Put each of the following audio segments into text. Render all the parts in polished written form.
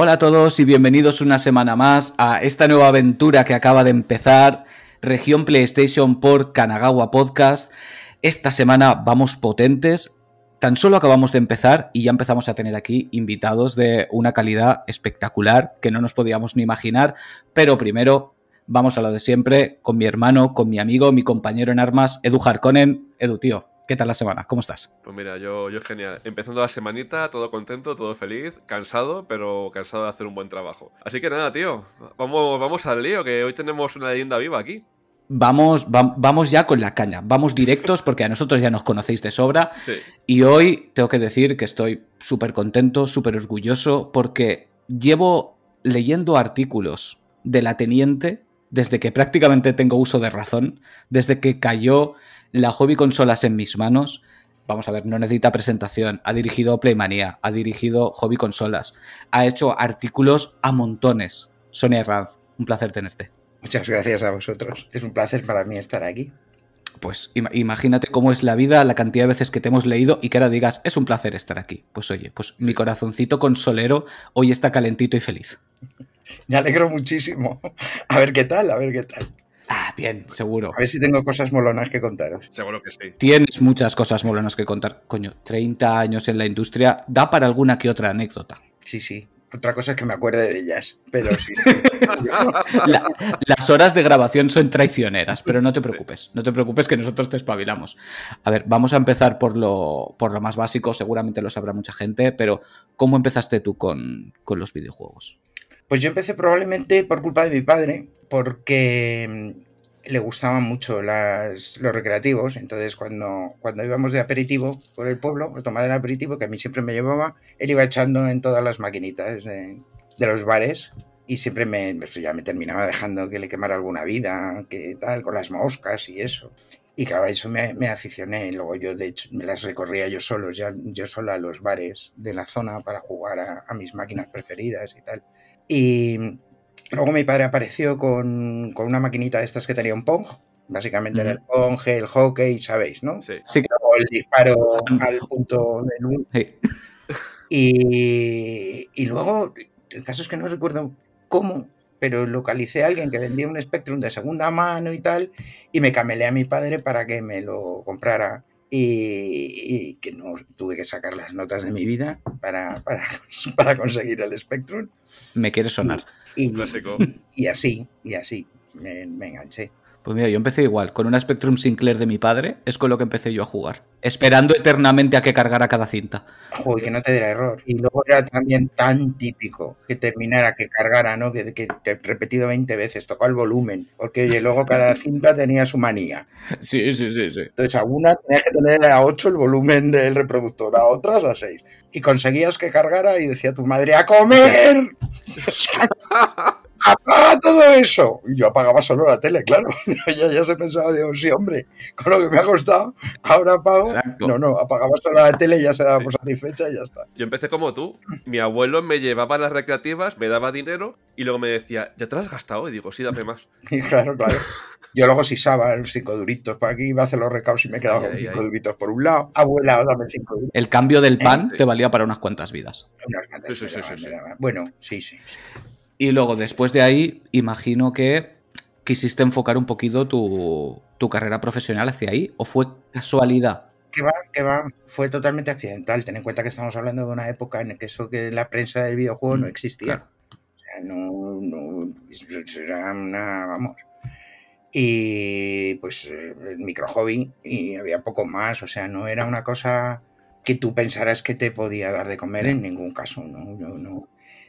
Hola a todos y bienvenidos una semana más a esta nueva aventura que acaba de empezar, Región PlayStation por Kanagawa Podcast. Esta semana vamos potentes, tan solo acabamos de empezar y ya empezamos a tener aquí invitados de una calidad espectacular que no nos podíamos ni imaginar, pero primero vamos a lo de siempre, con mi hermano, con mi amigo, mi compañero en armas, Edu Harkonnen. Edu, tío, ¿qué tal la semana? ¿Cómo estás? Pues mira, yo genial. Empezando la semanita, todo contento, todo feliz, cansado, pero cansado de hacer un buen trabajo. Así que nada, tío, vamos al lío, que hoy tenemos una leyenda viva aquí. Vamos ya con la caña, vamos directos porque a nosotros ya nos conocéis de sobra. Sí. Y hoy tengo que decir que estoy súper contento, súper orgulloso porque llevo leyendo artículos de la Teniente desde que prácticamente tengo uso de razón, desde que cayó la hobby consolas en mis manos. Vamos a ver, no necesita presentación, ha dirigido Playmania, ha dirigido hobby consolas, ha hecho artículos a montones. Sonia Herranz, un placer tenerte. Muchas gracias a vosotros. Es un placer para mí estar aquí. Pues imagínate cómo es la vida, la cantidad de veces que te hemos leído y que ahora digas, es un placer estar aquí. Pues oye, pues mi corazoncito consolero hoy está calentito y feliz. Me alegro muchísimo. A ver qué tal, a ver qué tal. Ah, bien, seguro. A ver si tengo cosas molonas que contaros. Seguro que sí. Tienes muchas cosas molonas que contar. Coño, 30 años en la industria da para alguna que otra anécdota. Sí. Otra cosa es que me acuerde de ellas, pero sí. Las horas de grabación son traicioneras, pero no te preocupes. No te preocupes que nosotros te espabilamos. A ver, vamos a empezar por lo más básico. Seguramente lo sabrá mucha gente, pero ¿cómo empezaste tú con los videojuegos? Pues yo empecé probablemente por culpa de mi padre, porque le gustaban mucho los recreativos. Entonces cuando íbamos de aperitivo por el pueblo, a tomar el aperitivo, que a mí siempre me llevaba, él iba echando en todas las maquinitas de los bares y siempre ya me terminaba dejando que le quemara alguna vida, que tal, con las moscas y eso. Y claro, eso me aficioné. Luego yo, de hecho, me las recorría yo sola a los bares de la zona para jugar a mis máquinas preferidas y tal. Y luego mi padre apareció con una maquinita de estas que tenía un Pong. Básicamente era el Pong, el hockey, ¿sabéis, no? Sí. O el disparo al punto de luz. Sí. Y luego, el caso es que no recuerdo cómo, pero localicé a alguien que vendía un Spectrum de segunda mano y tal, y me camelé a mi padre para que me lo comprara. Y que no tuve que sacar las notas de mi vida para conseguir el Spectrum. Me quiere sonar. Clásico. Y así me enganché. Pues mira, yo empecé igual, con una Spectrum Sinclair de mi padre, es con lo que empecé yo a jugar, esperando eternamente a que cargara cada cinta. Joder, que no te diera error. Y luego era también tan típico que terminara, que cargara, ¿no? Que repetido 20 veces, tocaba el volumen, porque oye, luego cada cinta tenía su manía. Sí. Entonces a una tenías que tener a 8 el volumen del reproductor, a otras a 6. Y conseguías que cargara y decía tu madre, ¡a comer! ¡Apaga todo eso! Y yo apagaba solo la tele, claro. Ya se pensaba, digo, sí, hombre, con lo que me ha costado, ahora apago. Exacto. No, apagaba solo la tele y ya se daba por satisfecha y ya está. Yo empecé como tú. Mi abuelo me llevaba a las recreativas, me daba dinero y luego me decía, ¿ya te lo has gastado? Y digo, sí, dame más. Y claro. Yo luego sisaba los 5 duritos por aquí, iba a hacer los recados y me quedaba con 5 duritos por un lado. Abuela, dame 5 duritos. El cambio del pan te valía para unas cuantas vidas. Sí. Bueno, sí. Y luego, después de ahí, imagino que quisiste enfocar un poquito tu carrera profesional hacia ahí, ¿o fue casualidad? Que va, fue totalmente accidental. Ten en cuenta que estamos hablando de una época en la que eso que la prensa del videojuego no existía. Claro. O sea, no era una, vamos. Y pues el micro hobby y había poco más. O sea, no era una cosa que tú pensaras que te podía dar de comer en ningún caso, no.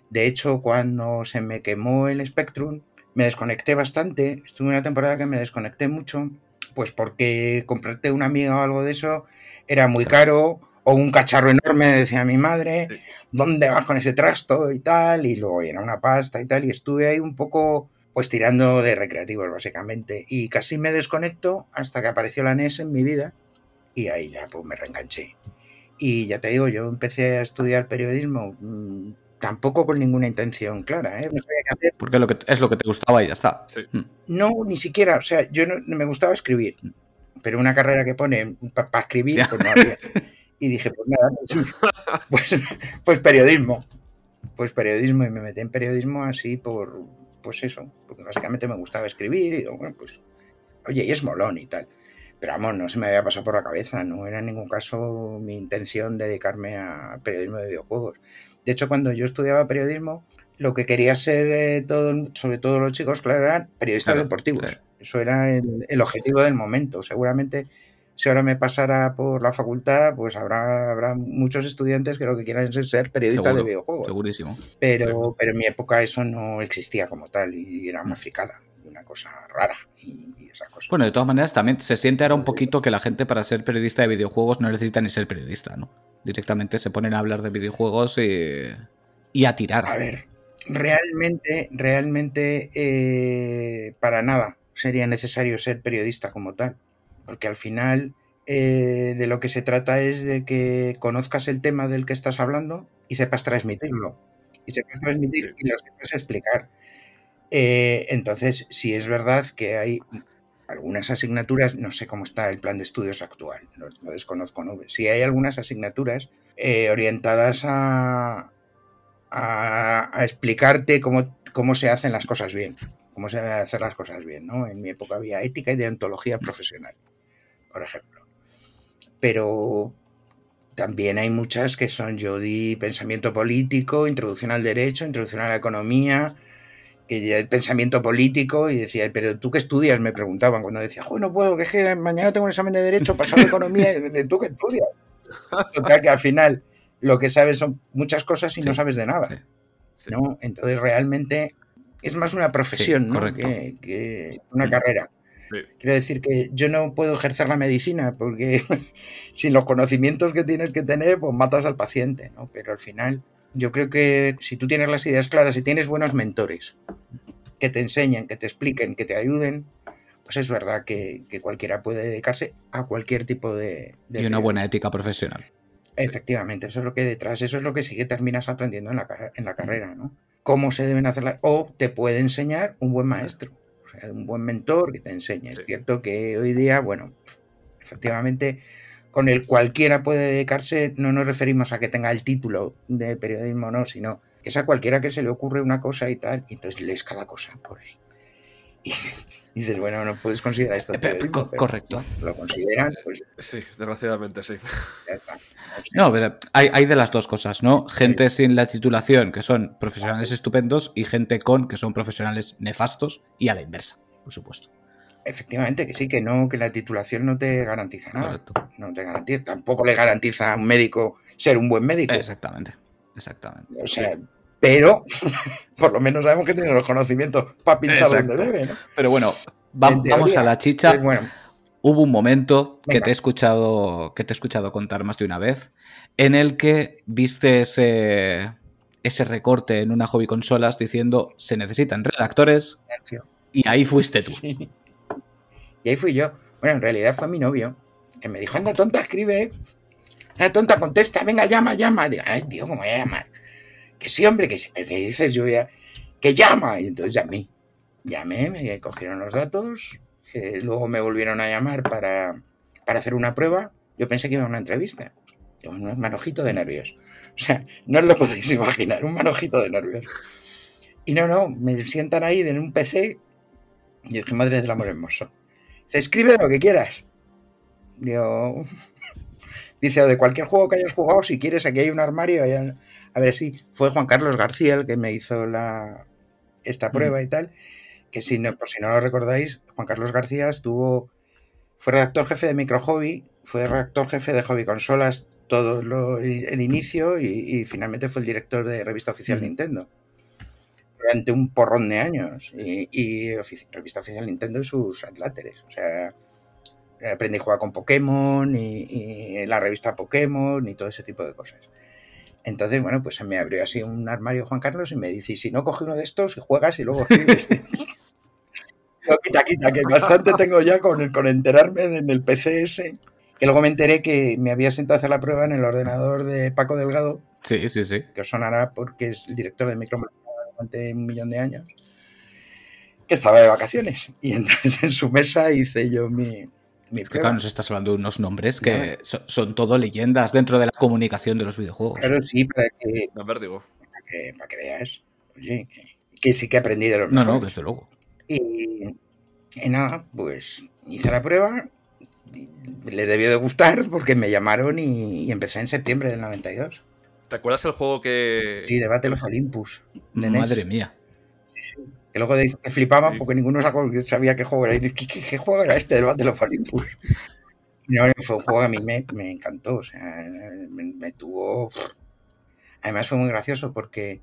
De hecho, cuando se me quemó el Spectrum, me desconecté bastante. Estuve una temporada que me desconecté mucho, pues porque comprarte una amiga o algo de eso era muy caro, o un cacharro enorme, decía mi madre, ¿dónde vas con ese trasto y tal? Y luego era una pasta y tal, y estuve ahí un poco pues tirando de recreativos, básicamente. Y casi me desconecto hasta que apareció la NES en mi vida, y ahí ya pues me reenganché. Y ya te digo, yo empecé a estudiar periodismo tampoco con ninguna intención clara, ¿eh? No sabía qué hacer. Porque es lo que te gustaba y ya está. Sí. No, ni siquiera. O sea, yo no me gustaba escribir, pero una carrera que pone para escribir, pues no había. Y dije, pues nada, pues periodismo. pues periodismo, y me metí en periodismo así pues eso, porque básicamente me gustaba escribir y digo, bueno, pues, oye, y es molón y tal. Pero vamos, no se me había pasado por la cabeza, no era en ningún caso mi intención dedicarme a periodismo de videojuegos. De hecho, cuando yo estudiaba periodismo, lo que quería ser sobre todo los chicos, claro, eran periodistas deportivos. Claro. Eso era el objetivo del momento. Seguramente, si ahora me pasara por la facultad, pues habrá muchos estudiantes que lo que quieran es ser periodistas de videojuegos. Segurísimo. Pero en mi época eso no existía como tal y era una fricada, una cosa rara y esas cosas. Bueno, de todas maneras, también se siente ahora un poquito que la gente para ser periodista de videojuegos no necesita ni ser periodista, ¿no? Directamente se ponen a hablar de videojuegos y a tirar. A ver, realmente, para nada sería necesario ser periodista como tal, porque al final de lo que se trata es de que conozcas el tema del que estás hablando y sepas transmitirlo, y lo sepas explicar. Entonces, sí es verdad que hay algunas asignaturas, no sé cómo está el plan de estudios actual, lo desconozco, ¿no? Sí hay algunas asignaturas orientadas a explicarte cómo se hacen las cosas bien, cómo se deben hacer las cosas bien, ¿no? En mi época había ética y deontología profesional, por ejemplo. Pero también hay muchas que son, yo di pensamiento político, introducción al derecho, introducción a la economía, que ya el pensamiento político, y decía, pero ¿tú qué estudias? Me preguntaban cuando decía, joder, no puedo, que es que mañana tengo un examen de derecho, pasado de economía, y ¿tú qué estudias? Total, que al final lo que sabes son muchas cosas y no sabes de nada, ¿no? Entonces realmente es más una profesión, ¿no? que una carrera. Quiero decir que yo no puedo ejercer la medicina porque sin los conocimientos que tienes que tener, pues matas al paciente, ¿no? Pero al final yo creo que si tú tienes las ideas claras y tienes buenos mentores que te enseñen, que te expliquen, que te ayuden, pues es verdad que cualquiera puede dedicarse a cualquier tipo de y una buena ética profesional. Efectivamente, eso es lo que detrás, eso es lo que sí que terminas aprendiendo en la carrera, ¿no? Cómo se deben hacer o te puede enseñar un buen maestro, o sea, un buen mentor que te enseñe. Es cierto que hoy día, bueno, efectivamente, con el cualquiera puede dedicarse, no nos referimos a que tenga el título de periodismo, no, sino que es a cualquiera que se le ocurre una cosa y tal, y entonces lees cada cosa por ahí. Y dices, bueno, no puedes considerar esto periodismo, correcto. ¿no? Lo consideran, pues... Sí, desgraciadamente sí. Ya está. No, pero hay de las dos cosas, ¿no? Gente sin la titulación, que son profesionales estupendos, y gente con, que son profesionales nefastos, y a la inversa, por supuesto. Efectivamente, que sí, que no, que la titulación no te garantiza nada. Correcto. No te garantiza, tampoco le garantiza a un médico ser un buen médico. Exactamente. O sea, pero por lo menos sabemos que tiene los conocimientos para pinchar donde debe, ¿no? Pero bueno, vamos a la chicha. Bueno, hubo un momento que te he escuchado contar más de una vez, en el que viste ese recorte en una hobby consolas diciendo se necesitan redactores, y ahí fuiste tú. Sí. Y ahí fui yo. Bueno, en realidad fue mi novio, que me dijo, anda tonta, escribe. Anda tonta, contesta, venga, llama. Digo, ay, tío, ¿cómo voy a llamar? Que sí, hombre, que si me dices yo ya, que llama. Y entonces llamé, me cogieron los datos, luego me volvieron a llamar para hacer una prueba. Yo pensé que iba a una entrevista. Un manojito de nervios. O sea, no os lo podéis imaginar, un manojito de nervios. Y no, me sientan ahí en un PC. Y yo dije, madre del amor hermoso. Dice, escribe lo que quieras. Digo, dice, o de cualquier juego que hayas jugado, si quieres, aquí hay un armario. A ver, sí, fue Juan Carlos García el que me hizo esta prueba y tal. Que por si no lo recordáis, Juan Carlos García fue redactor jefe de Micro Hobby, fue redactor jefe de Hobby Consolas todo el inicio y finalmente fue el director de Revista Oficial Nintendo durante un porrón de años y Revista Oficial Nintendo y sus adláteres. O sea, aprendí a jugar con Pokémon y la revista Pokémon y todo ese tipo de cosas. Entonces, bueno, pues se me abrió así un armario Juan Carlos y me dice, si no, coge uno de estos y juegas y luego escribes. No, quita, que bastante tengo ya con enterarme en el PC ese. Que luego me enteré que me había sentado a hacer la prueba en el ordenador de Paco Delgado. Sí. Que os sonará porque es el director de Micromanía durante 1.000.000 de años. Que estaba de vacaciones. Y entonces en su mesa hice yo mi prueba. Claro, nos estás hablando de unos nombres que son todo leyendas dentro de la comunicación de los videojuegos. Claro, sí, para que para que veas. Oye, que sí que aprendí de los No, mejores. no, desde luego. Y nada, pues hice la prueba, les debió de gustar porque me llamaron y empecé en septiembre del 92. ¿Te acuerdas el juego que...? Sí, de Battle of Olympus, de NES. Madre mía. Sí. Que luego que flipaban Sí. porque ninguno sabía qué juego era. Y dije, ¿qué juego era este del Battle of Olympus? No, fue un juego que a mí me encantó, o sea, me tuvo... Además fue muy gracioso porque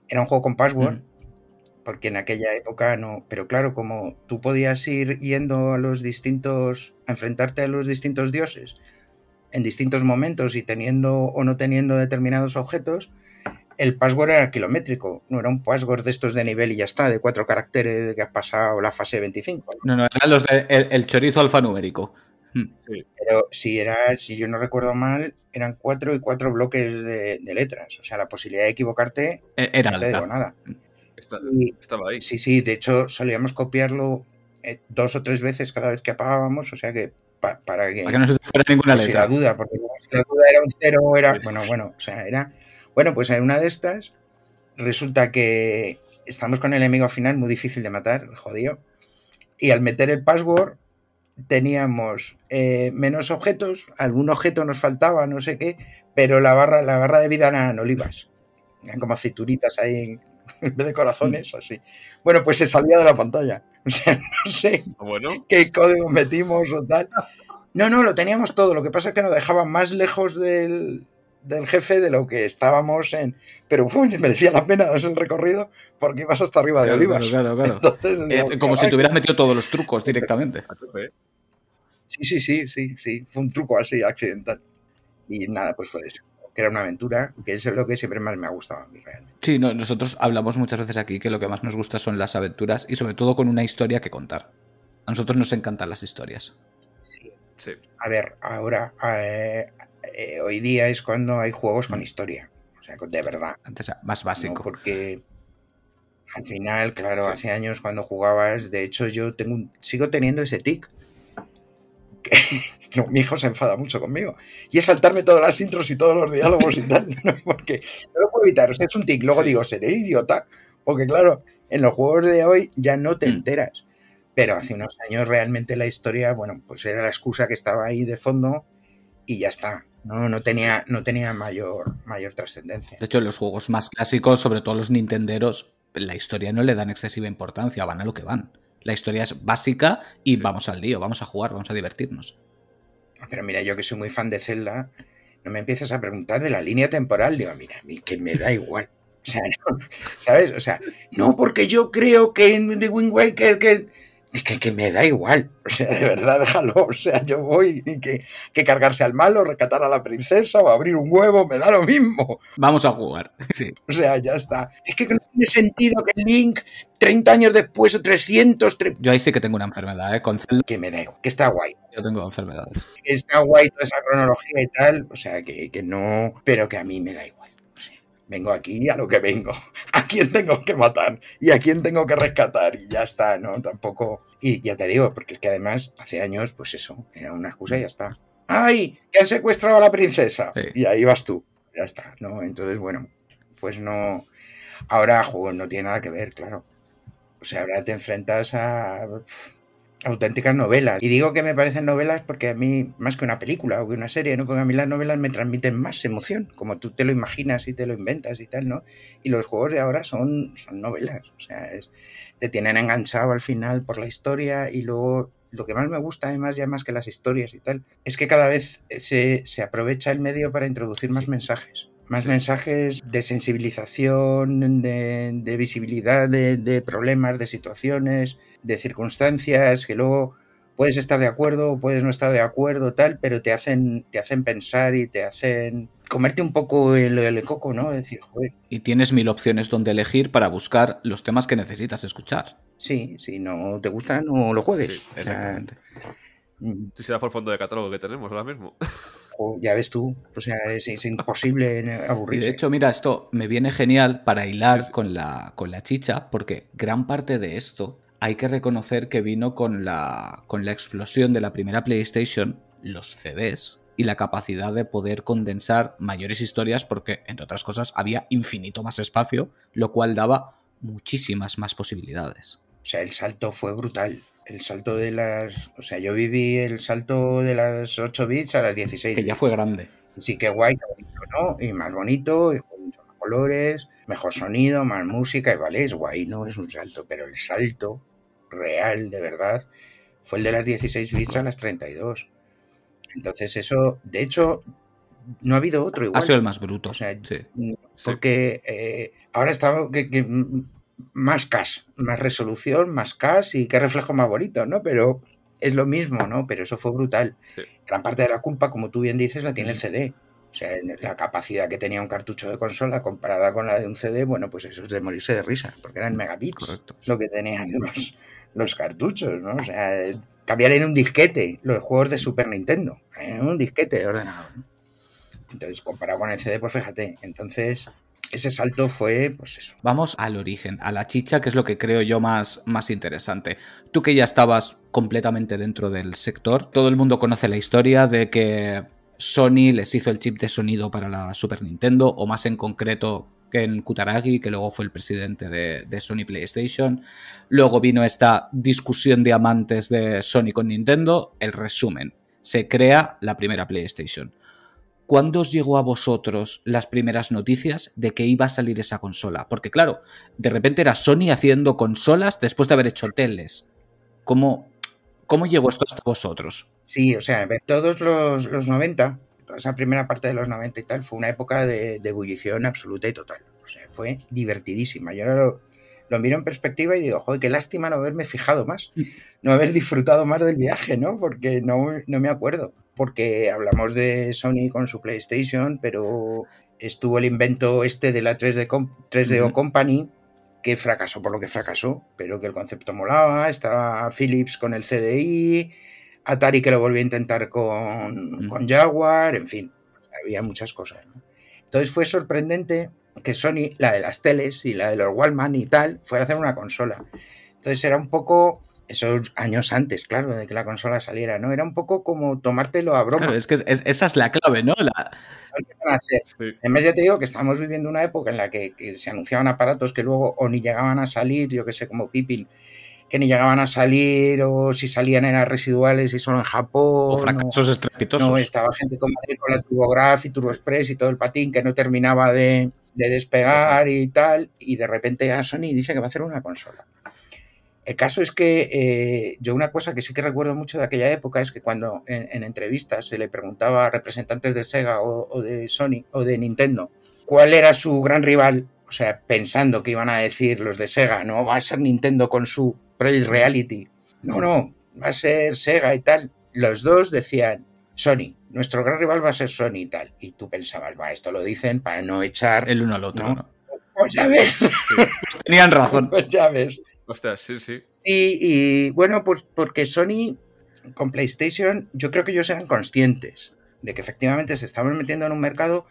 era un juego con password, porque en aquella época no... Pero claro, como tú podías ir yendo a enfrentarte a los distintos dioses en distintos momentos y teniendo o no teniendo determinados objetos, el password era kilométrico, no era un password de estos de nivel y ya está, de 4 caracteres de que has pasado la fase 25. No, eran los de el chorizo alfanumérico. Sí. Pero si yo no recuerdo mal, eran 4 y 4 bloques de letras. O sea, la posibilidad de equivocarte Era no te digo nada. Estaba ahí. Sí, de hecho solíamos copiarlo 2 o 3 veces cada vez que apagábamos, o sea que para que no se te fuera ninguna si letra. la duda, porque si la duda era un 0, era... Bueno, o sea, era... Bueno, pues en una de estas resulta que estamos con el enemigo final muy difícil de matar, jodido, y al meter el password teníamos menos objetos, algún objeto nos faltaba, no sé qué, pero la barra de vida eran olivas, eran como aceitunitas ahí en vez de corazones, así. Bueno, pues se salía de la pantalla, o sea, no sé qué código metimos o tal. No, lo teníamos todo, lo que pasa es que nos dejaban más lejos del jefe de lo que estábamos en... Pero merecía la pena darse el recorrido porque ibas hasta arriba de olivas. Claro. Entonces, digamos, como si te hubieras metido todos los trucos directamente. Sí, fue un truco así accidental. Y nada, pues fue eso, que era una aventura, que es lo que siempre más me ha gustado a mí realmente. Sí, nosotros hablamos muchas veces aquí que lo que más nos gusta son las aventuras y sobre todo con una historia que contar. A nosotros nos encantan las historias. Sí. A ver, ahora, hoy día es cuando hay juegos con historia, o sea, de verdad. Antes más básico. No, porque al final, claro, hace años cuando jugabas, de hecho yo sigo teniendo ese tic. No, mi hijo se enfada mucho conmigo. Y es saltarme todas las intros y todos los diálogos y tal, ¿no? Porque no lo puedo evitar, o sea, es un tic. Luego digo, seré idiota, porque claro, en los juegos de hoy ya no te enteras. Pero hace unos años realmente la historia, bueno, pues era la excusa que estaba ahí de fondo y ya está. No tenía mayor trascendencia. De hecho, en los juegos más clásicos, sobre todo los nintenderos, la historia no le dan excesiva importancia, van a lo que van. La historia es básica y vamos al lío, vamos a jugar, vamos a divertirnos. Pero mira, yo que soy muy fan de Zelda, no me empieces a preguntar de la línea temporal. Digo, mira, a mí que me da igual. O sea, no, ¿sabes? O sea, no, porque yo creo que en The Wind Waker que me da igual, o sea, de verdad, déjalo, o sea, yo voy que cargarse al malo, rescatar a la princesa o abrir un huevo, me da lo mismo. Vamos a jugar, sí. O sea, ya está. Es que no tiene sentido que Link, 30 años después o 300... Yo ahí sí que tengo una enfermedad, con Zelda. Que me da igual, que está guay. Yo tengo enfermedades. Que está guay toda esa cronología y tal, o sea, que no, pero que a mí me da igual. Vengo aquí a lo que vengo, a quién tengo que matar y a quién tengo que rescatar y ya está, ¿no? Tampoco... Y ya te digo, porque es que además hace años, pues eso, era una excusa y ya está. ¡Ay! ¡Que han secuestrado a la princesa! Sí. Y ahí vas tú, ya está, ¿no? Entonces, bueno, pues no... Ahora, juego, no tiene nada que ver, claro. O sea, ahora te enfrentas a... auténticas novelas. Y digo que me parecen novelas porque a mí, más que una película o que una serie, ¿no? Porque a mí las novelas me transmiten más emoción, como tú te lo imaginas y te lo inventas y tal, ¿no? Y los juegos de ahora son novelas, o sea, te tienen enganchado al final por la historia y luego lo que más me gusta además, ya más que las historias y tal, es que cada vez se aprovecha el medio para introducir más mensajes. Más mensajes de sensibilización, de visibilidad de problemas, de situaciones, de circunstancias, que luego puedes estar de acuerdo o puedes no estar de acuerdo, tal, pero te hacen pensar y te hacen comerte un poco el coco, ¿no? Es decir, joder. Y tienes 1000 opciones donde elegir para buscar los temas que necesitas escuchar. Sí, si no te gusta, no lo juegues. Sí, exactamente. Si se da por fondo de catálogo que tenemos ahora mismo. Ya ves tú, o sea, es imposible aburrirse. Y de hecho, mira, esto me viene genial para hilar con la chicha, porque gran parte de esto hay que reconocer que vino con la explosión de la primera PlayStation, los CDs, y la capacidad de poder condensar mayores historias porque, entre otras cosas, había infinito más espacio, lo cual daba muchísimas más posibilidades. O sea, el salto fue brutal. El salto de las... O sea, yo viví el salto de las 8 bits a las 16 Que bits. ya fue grande. Sí, qué guay, qué bonito, ¿no? Y más bonito, y con muchos más colores, mejor sonido, más música, y vale, es guay, ¿no? Es un salto, pero el salto real, de verdad, fue el de las 16 bits a las 32. Entonces eso, de hecho, no ha habido otro igual. Ha sido el más bruto. O sea, sí. Porque ahora está más cash, más resolución, más cash y qué reflejo más bonito, ¿no? Pero es lo mismo, ¿no? Pero eso fue brutal. Sí. Gran parte de la culpa, como tú bien dices, la tiene el CD. O sea, la capacidad que tenía un cartucho de consola comparada con la de un CD, bueno, pues eso es de morirse de risa, porque eran megabits. Correcto. Lo que tenían los cartuchos, ¿no? O sea, cambiar en un disquete los juegos de Super Nintendo, en un disquete de ordenador, ¿no? Entonces, comparado con el CD, pues fíjate, entonces ese salto fue, pues eso. Vamos al origen, a la chicha, que es lo que creo yo más interesante. Tú que ya estabas completamente dentro del sector, todo el mundo conoce la historia de que Sony les hizo el chip de sonido para la Super Nintendo, o más en concreto Ken Kutaragi, que luego fue el presidente de Sony PlayStation. Luego vino esta discusión de amantes de Sony con Nintendo. El resumen, se crea la primera PlayStation. ¿Cuándo os llegó a vosotros las primeras noticias de que iba a salir esa consola? Porque claro, de repente era Sony haciendo consolas después de haber hecho teles. ¿Cómo llegó esto hasta vosotros? Sí, o sea, todos los 90, toda esa primera parte de los 90 y tal, fue una época de ebullición absoluta y total. O sea, fue divertidísima. Yo ahora lo miro en perspectiva y digo, joder, qué lástima no haberme fijado más, no haber disfrutado más del viaje, ¿no? Porque no me acuerdo. Porque hablamos de Sony con su PlayStation, pero estuvo el invento este de la 3DO Company, que fracasó por lo que fracasó, pero que el concepto molaba. Estaba Philips con el CDI, Atari que lo volvió a intentar con Jaguar, en fin, había muchas cosas, ¿no? Entonces fue sorprendente que Sony, la de las teles y la de los Wallman y tal, fuera a hacer una consola. Entonces era un poco... Esos años antes, claro, de que la consola saliera, ¿no? Era un poco como tomártelo a broma. Claro, es que esa es la clave, ¿no? Sí. Además, ya te digo que estamos viviendo una época en la que se anunciaban aparatos que luego o ni llegaban a salir, yo que sé, como Pippin, que ni llegaban a salir, o si salían eran residuales y solo en Japón. O fracasos estrepitosos. No, estaba gente como con la TurboGrafx y TurboExpress y todo el patín que no terminaba de despegar y tal, y de repente a Sony dice que va a hacer una consola. El caso es que yo una cosa que sí que recuerdo mucho de aquella época es que cuando en entrevistas se le preguntaba a representantes de Sega o de Sony o de Nintendo cuál era su gran rival, o sea, pensando que iban a decir los de Sega, no, va a ser Nintendo con su Project Reality, no, va a ser Sega y tal. Los dos decían, Sony, nuestro gran rival va a ser Sony y tal. Y tú pensabas, va, esto lo dicen para no echar el uno al otro, ¿no? Pues ya ves. Sí. Pues tenían razón. Pues ya ves. Ostras, sí. Sí, y bueno, pues porque Sony con PlayStation, yo creo que ellos eran conscientes de que efectivamente se estaban metiendo en un mercado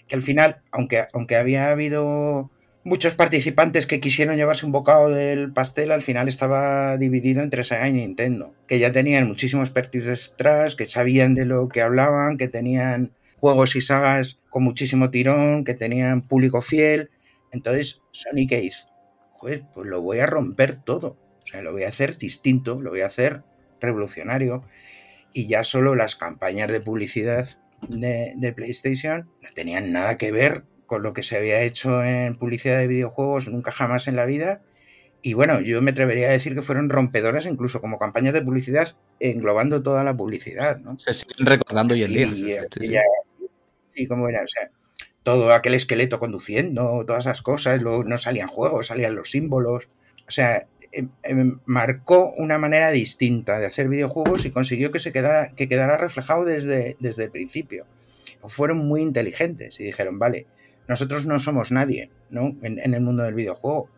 que al final, aunque había habido muchos participantes que quisieron llevarse un bocado del pastel, al final estaba dividido entre Sega y Nintendo, que ya tenían muchísimos expertise detrás, que sabían de lo que hablaban, que tenían juegos y sagas con muchísimo tirón, que tenían público fiel. Entonces, Sony, ¿qué hizo? Joder, pues lo voy a romper todo. O sea, lo voy a hacer distinto, lo voy a hacer revolucionario. Y ya solo las campañas de publicidad de PlayStation no tenían nada que ver con lo que se había hecho en publicidad de videojuegos nunca jamás en la vida. Y bueno, yo me atrevería a decir que fueron rompedoras incluso como campañas de publicidad englobando toda la publicidad, ¿no? Se siguen recordando hoy en día. Sí, cómo era, o sea, todo aquel esqueleto conduciendo, todas esas cosas, luego no salían juegos, salían los símbolos. O sea, marcó una manera distinta de hacer videojuegos y consiguió que quedara reflejado desde el principio. Fueron muy inteligentes y dijeron, vale, nosotros no somos nadie, ¿no? En el mundo del videojuego.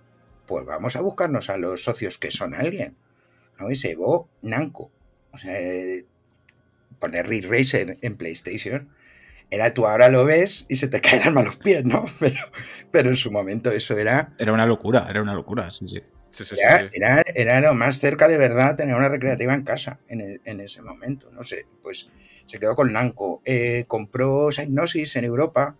Pues vamos a buscarnos a los socios que son alguien, ¿no? Y se llevó Namco. O sea, poner Ridge Racer en PlayStation Tú ahora lo ves y se te caen a los pies, ¿no? Pero en su momento eso era... Era una locura, sí, sí. Era lo más cerca de verdad tener una recreativa en casa en ese momento. No sé, pues se quedó con Namco. Compró Psygnosis en Europa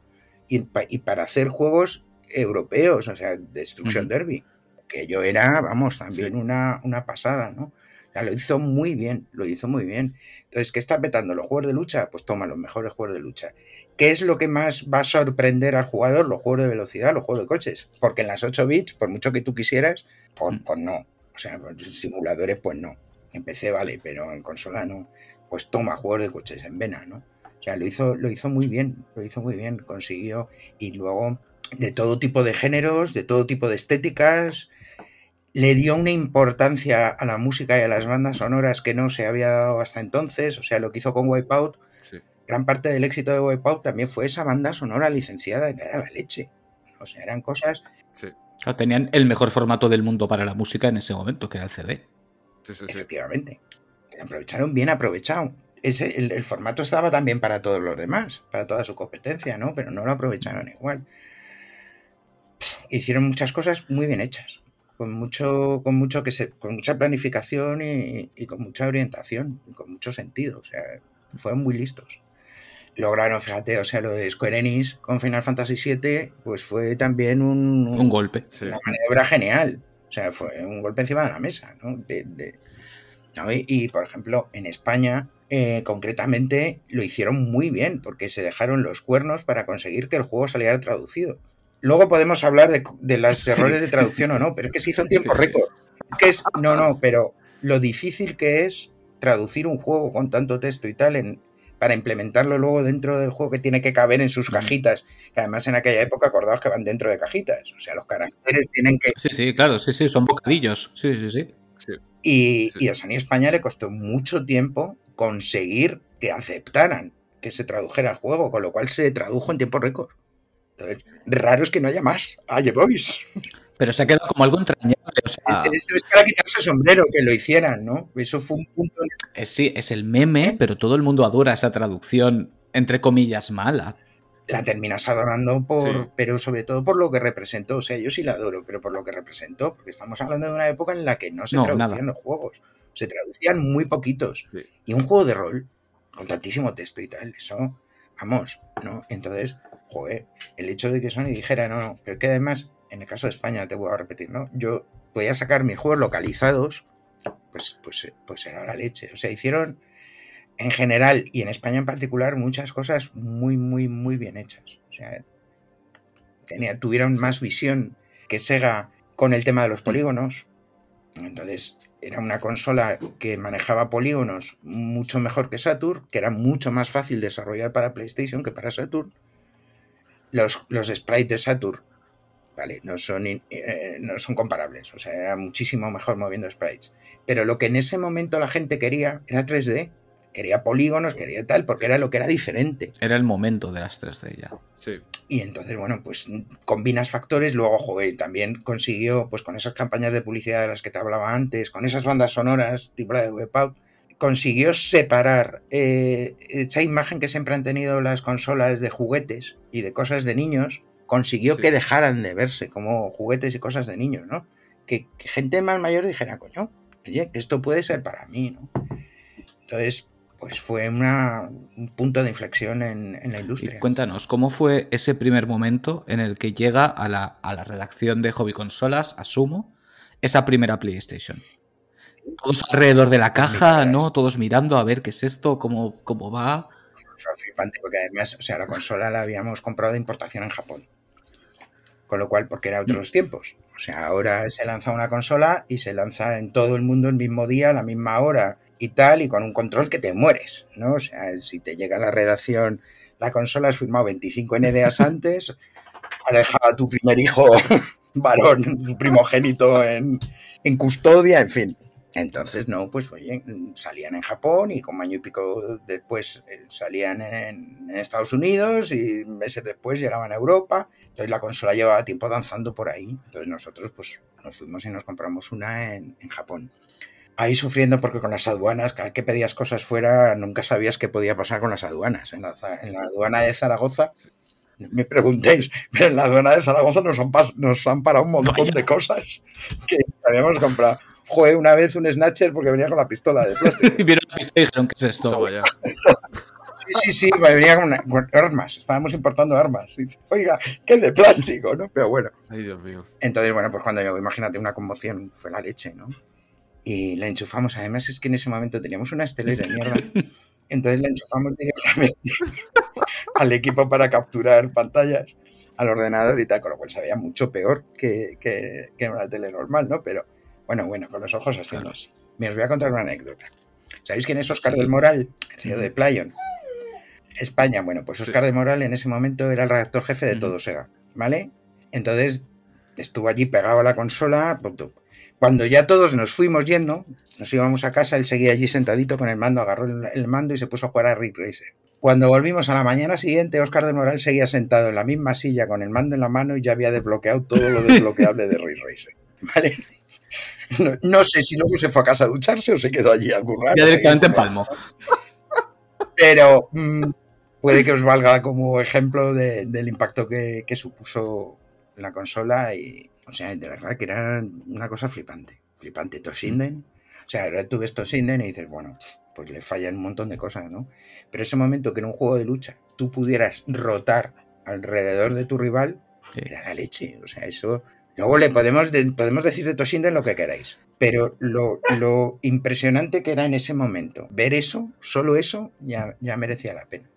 y para hacer juegos europeos, o sea, Destruction Derby, que yo era, vamos, también una pasada, ¿no? O sea, lo hizo muy bien. Entonces, ¿qué está petando? ¿Los juegos de lucha? Pues toma, los mejores juegos de lucha. ¿Qué es lo que más va a sorprender al jugador? Los juegos de velocidad, los juegos de coches. Porque en las 8 bits, por mucho que tú quisieras, pues no. O sea, simuladores, pues no. En PC vale, pero en consola no. Pues toma, juegos de coches en vena, ¿no? O sea, lo hizo muy bien, consiguió. Y luego, de todo tipo de géneros, de todo tipo de estéticas, le dio una importancia a la música y a las bandas sonoras que no se había dado hasta entonces. O sea, lo que hizo con Wipeout, gran parte del éxito de Wipeout también fue esa banda sonora licenciada, era la leche. O sea, eran cosas... Tenían el mejor formato del mundo para la música en ese momento, que era el CD. Efectivamente. Aprovecharon bien aprovechado. El formato estaba también para todos los demás, para toda su competencia, ¿no? Pero no lo aprovecharon igual. Hicieron muchas cosas muy bien hechas, con mucha planificación y con mucha orientación, y con mucho sentido. O sea, fueron muy listos. Lograron, fíjate, o sea, lo de Square Enix con Final Fantasy VII, pues fue también un golpe. Una maniobra genial. O sea, fue un golpe encima de la mesa, ¿no? ¿No? Y, por ejemplo, en España, concretamente, lo hicieron muy bien, porque se dejaron los cuernos para conseguir que el juego saliera traducido. Luego podemos hablar de los errores de traducción o no, pero es que se hizo en tiempo récord. Pero lo difícil que es traducir un juego con tanto texto y tal para implementarlo luego dentro del juego, que tiene que caber en sus cajitas, que además en aquella época, acordaos que van dentro de cajitas, o sea, los caracteres tienen que... Sí, claro, son bocadillos, sí. Y a Sony España le costó mucho tiempo conseguir que aceptaran que se tradujera el juego, con lo cual se tradujo en tiempo récord. Entonces, raro es que no haya más. ¡Allá voy! Pero se ha quedado como algo entrañable. O sea... Es para quitarse el sombrero que lo hicieran, ¿no? Eso fue un punto... Sí, es el meme, pero todo el mundo adora esa traducción, entre comillas, mala. La terminas adorando pero sobre todo por lo que representó. O sea, yo sí la adoro, pero por lo que representó, porque estamos hablando de una época en la que no se traducían los juegos. Se traducían muy poquitos. Y un juego de rol, con tantísimo texto y tal, eso, vamos, ¿no? Entonces, joder, el hecho de que Sony dijera, no, pero es que además, en el caso de España, te voy a repetir, ¿no? Yo voy a sacar mis juegos localizados, pues era la leche. O sea, hicieron... en general y en España en particular muchas cosas muy, muy, muy bien hechas. O sea, tuvieron más visión que Sega con el tema de los polígonos. Entonces, era una consola que manejaba polígonos mucho mejor que Saturn, que era mucho más fácil desarrollar para PlayStation que para Saturn. Los sprites de Saturn, vale, no son comparables. O sea, era muchísimo mejor moviendo sprites. Pero lo que en ese momento la gente quería era 3D. Quería polígonos, quería tal, porque era lo que era diferente. Era el momento de las 3D ya. Sí. Y entonces, bueno, pues combinas factores, luego, joder, también consiguió, pues con esas campañas de publicidad de las que te hablaba antes, con esas bandas sonoras, tipo la de Wipeout, consiguió separar esa imagen que siempre han tenido las consolas de juguetes y de cosas de niños, consiguió que dejaran de verse como juguetes y cosas de niños, ¿no? Que gente más mayor dijera, coño, oye, esto puede ser para mí, ¿no? Entonces, pues fue un punto de inflexión en la industria. Y cuéntanos, ¿cómo fue ese primer momento en el que llega a la redacción de Hobby Consolas, asumo, esa primera PlayStation? Todos alrededor de la caja, ¿no? Todos mirando a ver qué es esto, cómo va. Fue flipante, porque además, o sea, la consola la habíamos comprado de importación en Japón. Con lo cual, porque era otros tiempos. O sea, ahora se lanza una consola y se lanza en todo el mundo el mismo día, a la misma hora y tal, y con un control que te mueres, ¿no? O sea, si te llega a la redacción, la consola has firmado 25 NDAs antes, has dejado a tu primer hijo varón, tu primogénito en custodia, en fin. Entonces, no, pues oye, salían en Japón y como año y pico después salían en Estados Unidos y meses después llegaban a Europa. Entonces la consola llevaba tiempo danzando por ahí. Entonces nosotros pues nos fuimos y nos compramos una en Japón. ahí sufriendo porque con las aduanas, cada vez que pedías cosas fuera, nunca sabías qué podía pasar con las aduanas. En la aduana de Zaragoza, no me preguntéis, pero en la aduana de Zaragoza nos han parado un montón de cosas que habíamos comprado. Joder, una vez un snatcher porque venía con la pistola de plástico. Y vieron la pistola y dijeron, ¿qué es esto? Toma ya. Sí, venía con armas, estábamos importando armas. Y dice, oiga, que es de plástico, ¿no? Pero bueno. Ay, Dios mío. Entonces, bueno, pues cuando yo, imagínate, una conmoción, fue la leche, ¿no? Y la enchufamos, además es que en ese momento teníamos una estelera de mierda. Entonces la enchufamos directamente al equipo para capturar pantallas, al ordenador y tal, con lo cual se veía mucho peor que una tele normal, ¿no? Pero bueno, con los ojos haciendo así. Me os voy a contar una anécdota. ¿Sabéis quién es Óscar del Moral? El CEO de Playon. España, bueno, pues Óscar del Moral en ese momento era el redactor jefe de todo Sega, ¿vale? Entonces estuvo allí pegado a la consola. Cuando ya todos nos fuimos yendo, nos íbamos a casa, él seguía allí sentadito con el mando, agarró el mando y se puso a jugar a Ridge Racer. Cuando volvimos a la mañana siguiente, Óscar del Moral seguía sentado en la misma silla con el mando en la mano y ya había desbloqueado todo lo desbloqueable de Ridge Racer, ¿vale? No sé si luego se fue a casa a ducharse o se quedó allí a currar. Ya directamente en Palmo. Pero puede que os valga como ejemplo del impacto que supuso la consola y, o sea, de verdad que era una cosa flipante. Toshinden. O sea, ahora tú ves Toshinden y dices, bueno, pues le fallan un montón de cosas, ¿no? Pero ese momento que en un juego de lucha tú pudieras rotar alrededor de tu rival, era la leche. O sea, eso... Luego le podemos decir de Toshinden lo que queráis. Pero lo impresionante que era en ese momento, ver eso, solo eso, ya merecía la pena.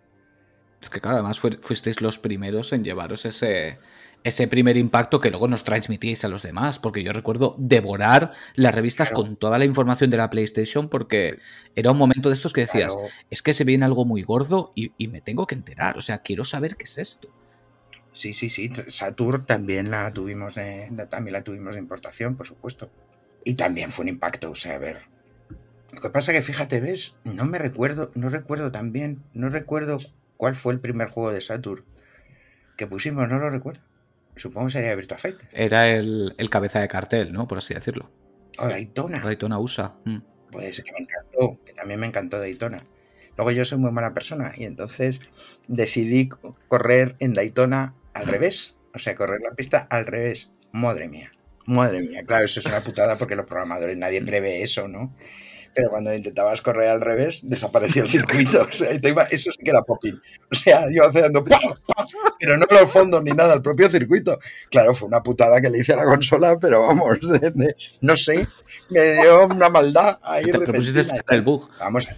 Es que claro, además fuisteis los primeros en llevaros ese primer impacto que luego nos transmitíais a los demás, porque yo recuerdo devorar las revistas con toda la información de la PlayStation, porque era un momento de estos que decías, es que se viene algo muy gordo y me tengo que enterar, o sea, quiero saber qué es esto. Sí. Saturn también la tuvimos de importación, por supuesto. Y también fue un impacto, o sea, a ver. Lo que pasa que, fíjate, ¿ves? No recuerdo cuál fue el primer juego de Saturn que pusimos, no lo recuerdo. Supongo que sería Virtua Fighter. Era el cabeza de cartel, ¿no? Por así decirlo. O Daytona. Daytona USA. Pues que me encantó, que también me encantó Daytona. Luego yo soy muy mala persona y entonces decidí correr en Daytona al revés. O sea, correr la pista al revés. Madre mía, claro, eso es una putada porque los programadores, nadie prevé eso, ¿no? Pero cuando intentabas correr al revés, desaparecía el circuito. O sea, eso sí que era popping. O sea, iba haciendo ¡pam! Pero no los fondos ni nada, el propio circuito. Claro, fue una putada que le hice a la consola, pero vamos, no sé, me dio una maldad ahí. Te propusiste el bug. Vamos,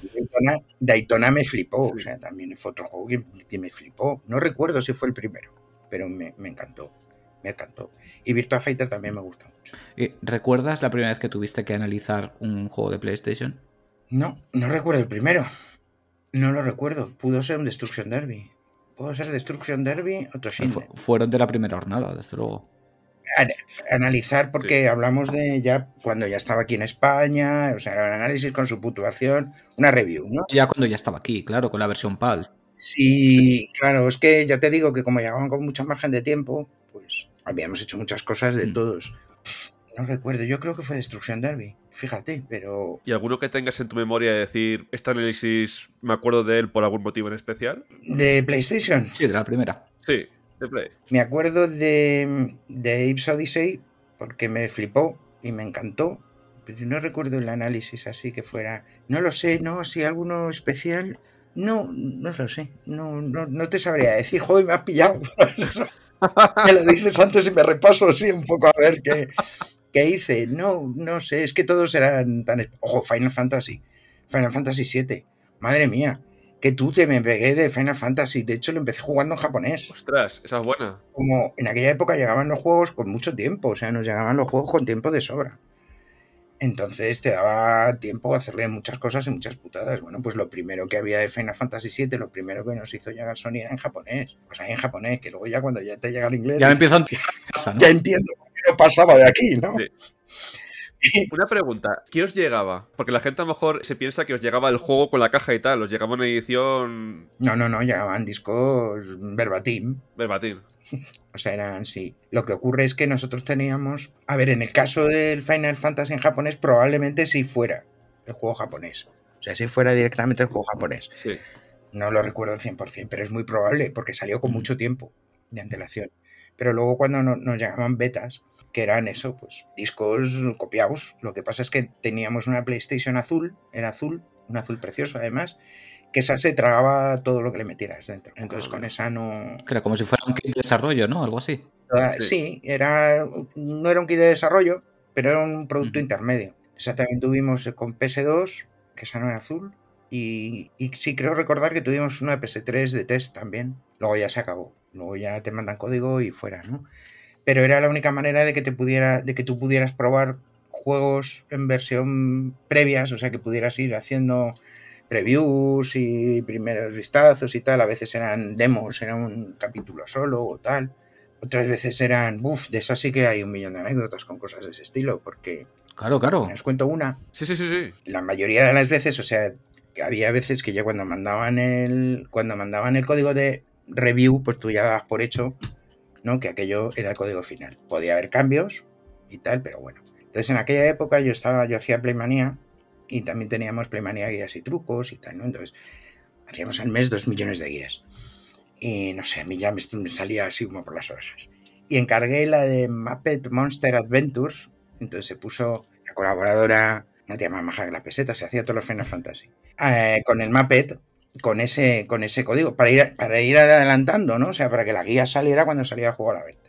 Daytona me flipó. O sea, también fue otro juego que me flipó. No recuerdo si fue el primero, pero me encantó. Me encantó. Y Virtua Fighter también me gustó mucho. ¿Recuerdas la primera vez que tuviste que analizar un juego de PlayStation? No recuerdo el primero. No lo recuerdo. Pudo ser un Destruction Derby. Pudo ser Destruction Derby o Toshinden. Fueron de la primera jornada, desde luego. Analizar porque hablamos de ya cuando ya estaba aquí en España, o sea, el análisis con su puntuación, una review, ¿no? Ya cuando ya estaba aquí, claro, con la versión PAL. Sí, claro, es que ya te digo que como llegaban con mucho margen de tiempo, pues habíamos hecho muchas cosas de todos. No recuerdo, yo creo que fue Destruction Derby, fíjate, pero... ¿Y alguno que tengas en tu memoria de decir, este análisis me acuerdo de él por algún motivo en especial? ¿De PlayStation? Sí, de la primera. Sí, de Play. Me acuerdo de Apes Odyssey porque me flipó y me encantó, pero no recuerdo el análisis así que fuera... No lo sé, ¿no? Si alguno especial... No lo sé, no te sabría decir, joder, me has pillado. Me lo dices antes y me repaso así un poco a ver qué hice. No sé, es que todos eran tan... Ojo, Final Fantasy VII, madre mía, que me pegué de Final Fantasy, de hecho lo empecé jugando en japonés. Ostras, esa es buena. Como en aquella época llegaban los juegos con mucho tiempo, o sea, nos llegaban los juegos con tiempo de sobra. Entonces te daba tiempo a hacerle muchas cosas y muchas putadas. Bueno, pues lo primero que había de Final Fantasy VII, lo primero que nos hizo llegar Sony era en japonés. Pues ahí en japonés, que luego ya cuando ya te llega el inglés... Ya me empiezo a... Ya entiendo por qué no pasaba de aquí, ¿no? Sí. Una pregunta, ¿qué os llegaba? Porque la gente a lo mejor se piensa que os llegaba el juego con la caja y tal, os llegaba una edición No, llegaban discos verbatim. verbatim. O sea, eran sí. Lo que ocurre es que nosotros teníamos... A ver, en el caso del Final Fantasy en japonés, probablemente sí fuera el juego japonés. O sea, si fuera directamente el juego japonés. Sí. No lo recuerdo al 100%, pero es muy probable, porque salió con mucho tiempo de antelación. Pero luego cuando nos llegaban betas, que eran eso, pues discos copiados. Lo que pasa es que teníamos una PlayStation azul, era azul, un azul precioso además, que esa se tragaba todo lo que le metieras dentro. Entonces con esa no... Era como si fuera un kit de desarrollo, ¿no? Algo así. Sí, no era un kit de desarrollo, pero era un producto intermedio. Esa también tuvimos con PS2, que esa no era azul, y sí creo recordar que tuvimos una PS3 de test también. Luego ya se acabó. Luego ya te mandan código y fuera, ¿no? Pero era la única manera de que tú pudieras probar juegos en versión previas, o sea, que pudieras ir haciendo previews y primeros vistazos y tal. A veces eran demos, era un capítulo solo o tal. Otras veces eran, de esas sí que hay un millón de anécdotas con cosas de ese estilo, porque... Claro. Os cuento una. Sí. La mayoría de las veces, o sea, había veces que ya cuando mandaban el código de review, pues tú ya dabas por hecho, ¿no?, que aquello era el código final. Podía haber cambios y tal, pero bueno. Entonces en aquella época yo hacía Playmanía y también teníamos Playmanía guías y trucos y tal, ¿no? Entonces hacíamos al mes 2 millones de guías. Y no sé, a mí ya me salía así como por las orejas. Y encargué la de Muppet Monster Adventures. Entonces se puso la colaboradora, una tía más maja que la peseta, se hacía todos los Final Fantasy. Con el Muppet, con ese código, para ir adelantando, ¿no? O sea, para que la guía saliera cuando salía el juego a la venta.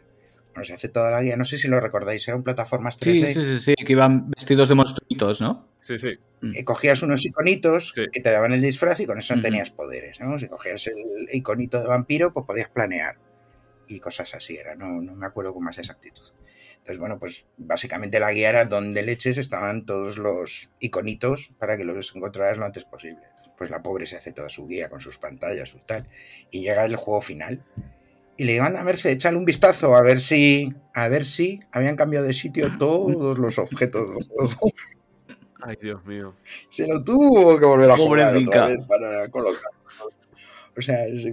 Bueno, se hace toda la guía, no sé si lo recordáis, eran plataformas 3D. Sí, que iban vestidos de monstruitos, ¿no? Sí. Cogías unos iconitos que te daban el disfraz y con eso tenías poderes, ¿no? Si cogías el iconito de vampiro, pues podías planear y cosas así, no me acuerdo con más exactitud. Entonces, bueno, pues básicamente la guía era donde leches estaban todos los iconitos para que los encontraras lo antes posible. Pues la pobre se hace toda su guía con sus pantallas, su tal, y llega el juego final. Y le digo, anda, Merce, échale un vistazo a ver si habían cambiado de sitio todos los objetos del juego. Ay, Dios mío. Se lo tuvo que volver a jugar Pobrecita. otra vez para colocarlo. O sea, es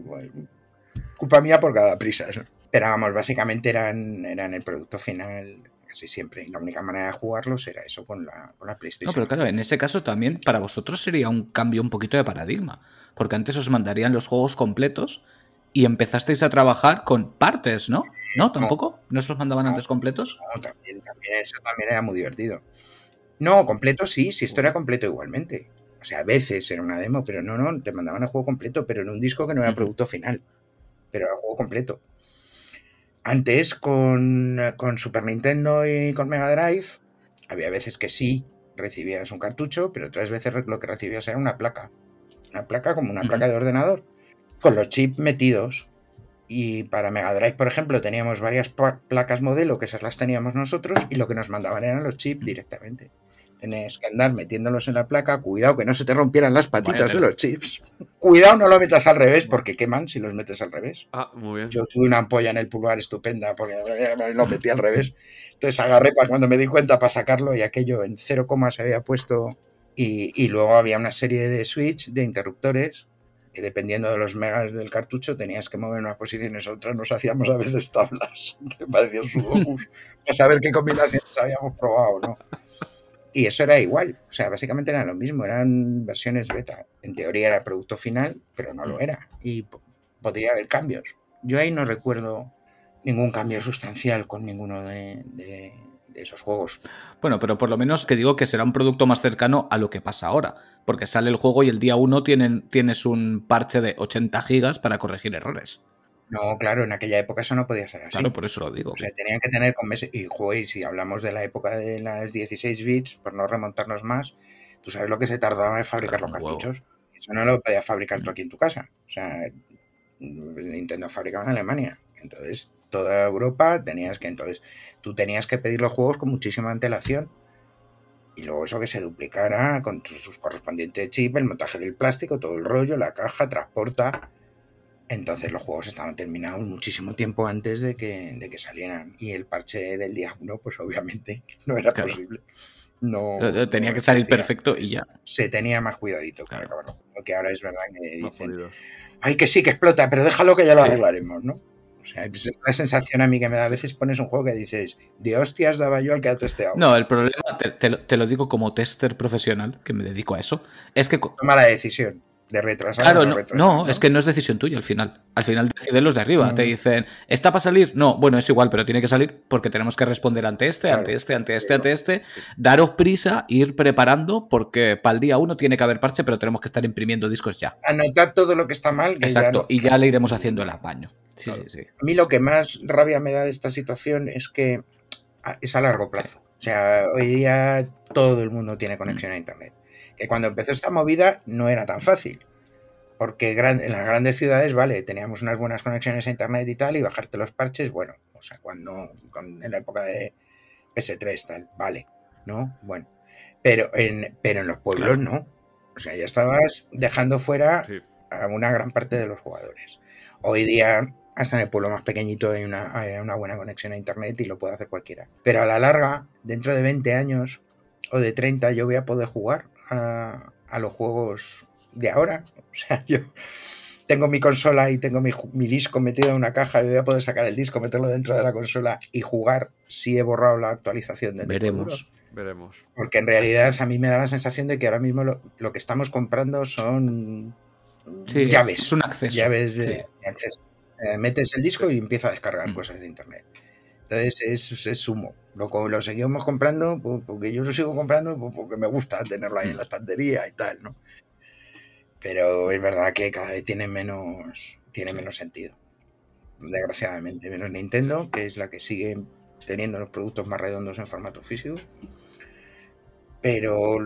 culpa mía por cada prisa. ¿No? Pero vamos, básicamente eran el producto final casi siempre. Y la única manera de jugarlos era eso con la PlayStation. No, pero claro, en ese caso también para vosotros sería un cambio un poquito de paradigma. Porque antes os mandarían los juegos completos y empezasteis a trabajar con partes, ¿no? ¿No? ¿Tampoco? ¿No os los mandaban antes completos? No, también eso también era muy divertido. No, completo sí, esto era completo igualmente. O sea, a veces era una demo, pero no, te mandaban el juego completo, pero en un disco que no era producto final. Pero era el juego completo. Antes, con Super Nintendo y con Mega Drive, había veces que sí recibías un cartucho, pero otras veces lo que recibías era una placa. Una placa como una placa de ordenador, con los chips metidos. Y para Mega Drive, por ejemplo, teníamos varias placas modelo, que esas las teníamos nosotros, y lo que nos mandaban eran los chips directamente. Tenías que andar metiéndolos en la placa, cuidado que no se te rompieran las patitas de los chips. Cuidado, no lo metas al revés, porque queman si los metes al revés. Ah, muy bien. Yo tuve una ampolla en el pulgar estupenda, porque lo metí al revés. Entonces agarré para cuando me di cuenta para sacarlo, y aquello en 0, se había puesto. Y luego había una serie de switch, de interruptores, que dependiendo de los megas del cartucho tenías que mover unas posiciones a otras. Nos hacíamos a veces tablas, que parecían sudokus, para saber qué combinaciones habíamos probado, ¿no? Y eso era igual, o sea, básicamente era lo mismo, eran versiones beta. En teoría era producto final, pero no lo era. Y podría haber cambios. Yo ahí no recuerdo ningún cambio sustancial con ninguno de esos juegos. Bueno, pero por lo menos que digo que será un producto más cercano a lo que pasa ahora. Porque sale el juego y el día 1 tienes un parche de 80 gigas para corregir errores. No, claro, en aquella época eso no podía ser así. Claro, por eso lo digo. O sea, tenían que tener con meses. Y si hablamos de la época de las 16 bits, por no remontarnos más, tú sabes lo que se tardaba en fabricar los cartuchos. Eso no lo podías fabricar tú aquí en tu casa. O sea, Nintendo fabricaba en Alemania. Entonces, toda Europa tú tenías que pedir los juegos con muchísima antelación. Y luego eso que se duplicara con sus correspondientes chips, el montaje del plástico, todo el rollo, la caja, transporta. Entonces los juegos estaban terminados muchísimo tiempo antes de que salieran. Y el parche del día 1, pues obviamente no era posible. no Tenía que existía. salir perfecto y ya. Se tenía más cuidadito para Claro. acabarlo. Porque ahora es verdad que Más dicen, pulidos. ay, que sí, que explota, pero déjalo que ya lo Sí. arreglaremos, ¿no? O sea, pues es la sensación a mí que me da. A veces pones un juego que dices, de hostias daba yo al que ha testeado. No, el problema, te lo digo como tester profesional, que me dedico a eso, es que... Toma la decisión de retrasar Claro, o no no, retrasar, no, ¿no? es que no es decisión tuya al final. Al final deciden los de arriba. Te Mm. dicen, ¿está para salir? No, bueno, es igual, pero tiene que salir porque tenemos que responder ante este, Claro. ante este, ante este, Sí. ante este. Daros prisa, ir preparando porque para el día 1 tiene que haber parche, pero tenemos que estar imprimiendo discos ya. Anotar todo lo que está mal. Que Exacto, ya no. y ya le iremos haciendo el apaño. Sí, Claro. sí, sí. A mí lo que más rabia me da de esta situación es que es a largo plazo. O sea, hoy día todo el mundo tiene conexión a Internet. Que cuando empezó esta movida no era tan fácil. Porque en las grandes ciudades, vale, teníamos unas buenas conexiones a Internet y tal, y bajarte los parches, bueno, o sea, en la época de PS3 tal, vale, ¿no? Bueno, pero en los pueblos Claro. no. O sea, ya estabas dejando fuera Sí. a una gran parte de los jugadores. Hoy día, hasta en el pueblo más pequeñito hay una buena conexión a Internet y lo puede hacer cualquiera. Pero a la larga, dentro de 20 años o de 30, yo voy a poder jugar a los juegos de ahora. O sea, yo tengo mi consola y tengo mi disco metido en una caja y voy a poder sacar el disco, meterlo dentro de la consola y jugar si he borrado la actualización del disco duro. Veremos. Porque en realidad a mí me da la sensación de que ahora mismo lo que estamos comprando son llaves. Es un acceso. Llaves de acceso. Metes el disco y empieza a descargar cosas de Internet. Entonces es humo. Lo seguimos comprando porque yo lo sigo comprando porque me gusta tenerlo ahí en la estantería y tal, ¿no? Pero es verdad que cada vez tiene menos sentido. Desgraciadamente, menos Nintendo, que es la que sigue teniendo los productos más redondos en formato físico. Pero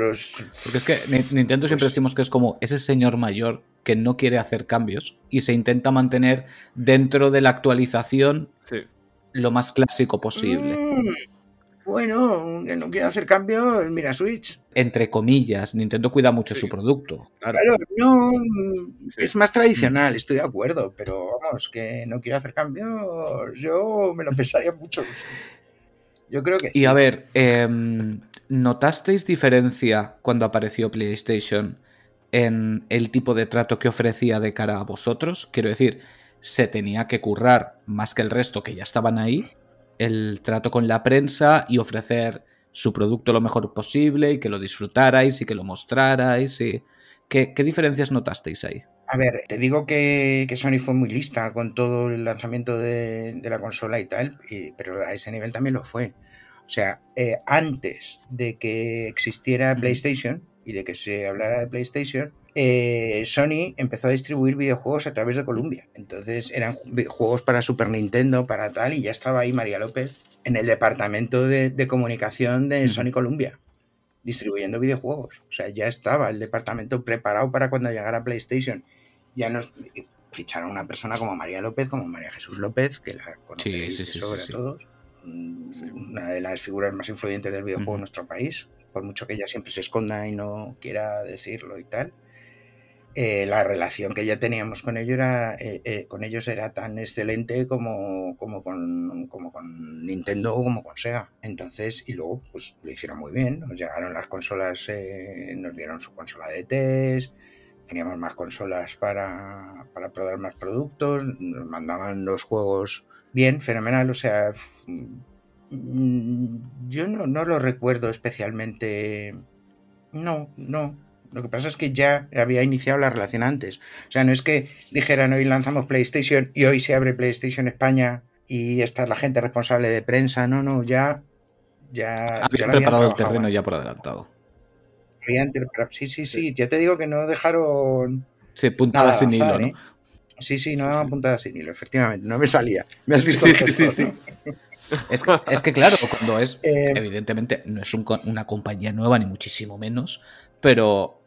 Porque es que Nintendo siempre decimos que es como ese señor mayor que no quiere hacer cambios y se intenta mantener dentro de la actualización lo más clásico posible. Bueno, que no quiere hacer cambios, mira Switch. Entre comillas, Nintendo cuida mucho su producto. Claro, no, es más tradicional, estoy de acuerdo, pero vamos, que no quiere hacer cambios, yo me lo pensaría mucho. Yo creo que y sí. A ver, ¿notasteis diferencia cuando apareció PlayStation en el tipo de trato que ofrecía de cara a vosotros? Quiero decir, se tenía que currar más que el resto que ya estaban ahí, el trato con la prensa y ofrecer su producto lo mejor posible y que lo disfrutarais y que lo mostrarais. ¿Qué diferencias notasteis ahí? A ver, te digo que Sony fue muy lista con todo el lanzamiento de la consola y tal, pero a ese nivel también lo fue. O sea, antes de que existiera PlayStation y de que se hablara de PlayStation, Sony empezó a distribuir videojuegos a través de Columbia. Entonces eran juegos para Super Nintendo, para tal, y ya estaba ahí María López en el departamento de comunicación de Sony Columbia, distribuyendo videojuegos. O sea, ya estaba el departamento preparado para cuando llegara PlayStation. Ya nos ficharon a una persona como María López, como María Jesús López, que la conocéis de sobra a todos. Una de las figuras más influyentes del videojuego en nuestro país, por mucho que ella siempre se esconda y no quiera decirlo y tal. La relación que ya teníamos con ellos era tan excelente como con Nintendo o como con Sega. Entonces, y luego pues lo hicieron muy bien. Nos llegaron las consolas, nos dieron su consola de test, teníamos más consolas para probar más productos, nos mandaban los juegos bien, fenomenal. O sea, yo no lo recuerdo especialmente. No. Lo que pasa es que ya había iniciado la relación antes. O sea, no es que dijeran hoy lanzamos PlayStation y hoy se abre PlayStation España y esta es la gente responsable de prensa. No, ya habían preparado el terreno ya por adelantado. Sí, ya te digo que no dejaron puntadas sin hilo, ¿no? Sí, no daban puntadas sin hilo, efectivamente, no me salía. Me has visto sí. Es que claro, cuando es evidentemente no es una compañía nueva ni muchísimo menos, pero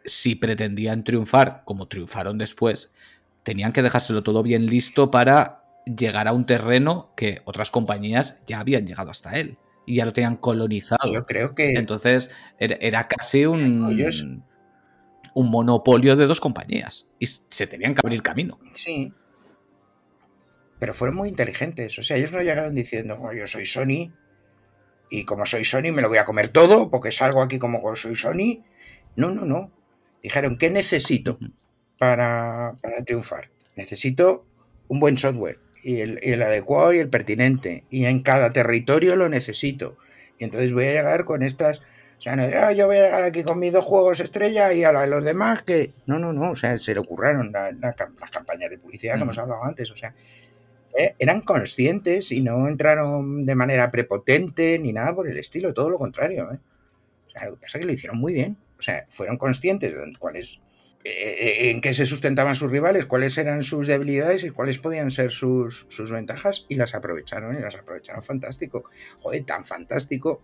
si pretendían triunfar como triunfaron después, tenían que dejárselo todo bien listo para llegar a un terreno que otras compañías ya habían llegado hasta él y ya lo tenían colonizado. Yo creo que entonces era casi un monopolio de dos compañías y se tenían que abrir camino. Sí. Pero fueron muy inteligentes. O sea, ellos no llegaron diciendo, yo soy Sony y como soy Sony me lo voy a comer todo porque salgo aquí como soy Sony. No. Dijeron, ¿qué necesito para triunfar? Necesito un buen software y el adecuado y el pertinente, y en cada territorio lo necesito. Y entonces voy a llegar con estas... O sea, no, yo voy a llegar aquí con mis 2 juegos estrella y a los demás que... No, o sea, se le ocurrieron las campañas de publicidad que hemos hablado antes, o sea, eran conscientes y no entraron de manera prepotente ni nada por el estilo, todo lo contrario, ¿eh? O sea, lo que pasa es que lo hicieron muy bien, o sea, fueron conscientes de en qué se sustentaban sus rivales, cuáles eran sus debilidades y cuáles podían ser sus ventajas, y las aprovecharon fantástico. Joder, tan fantástico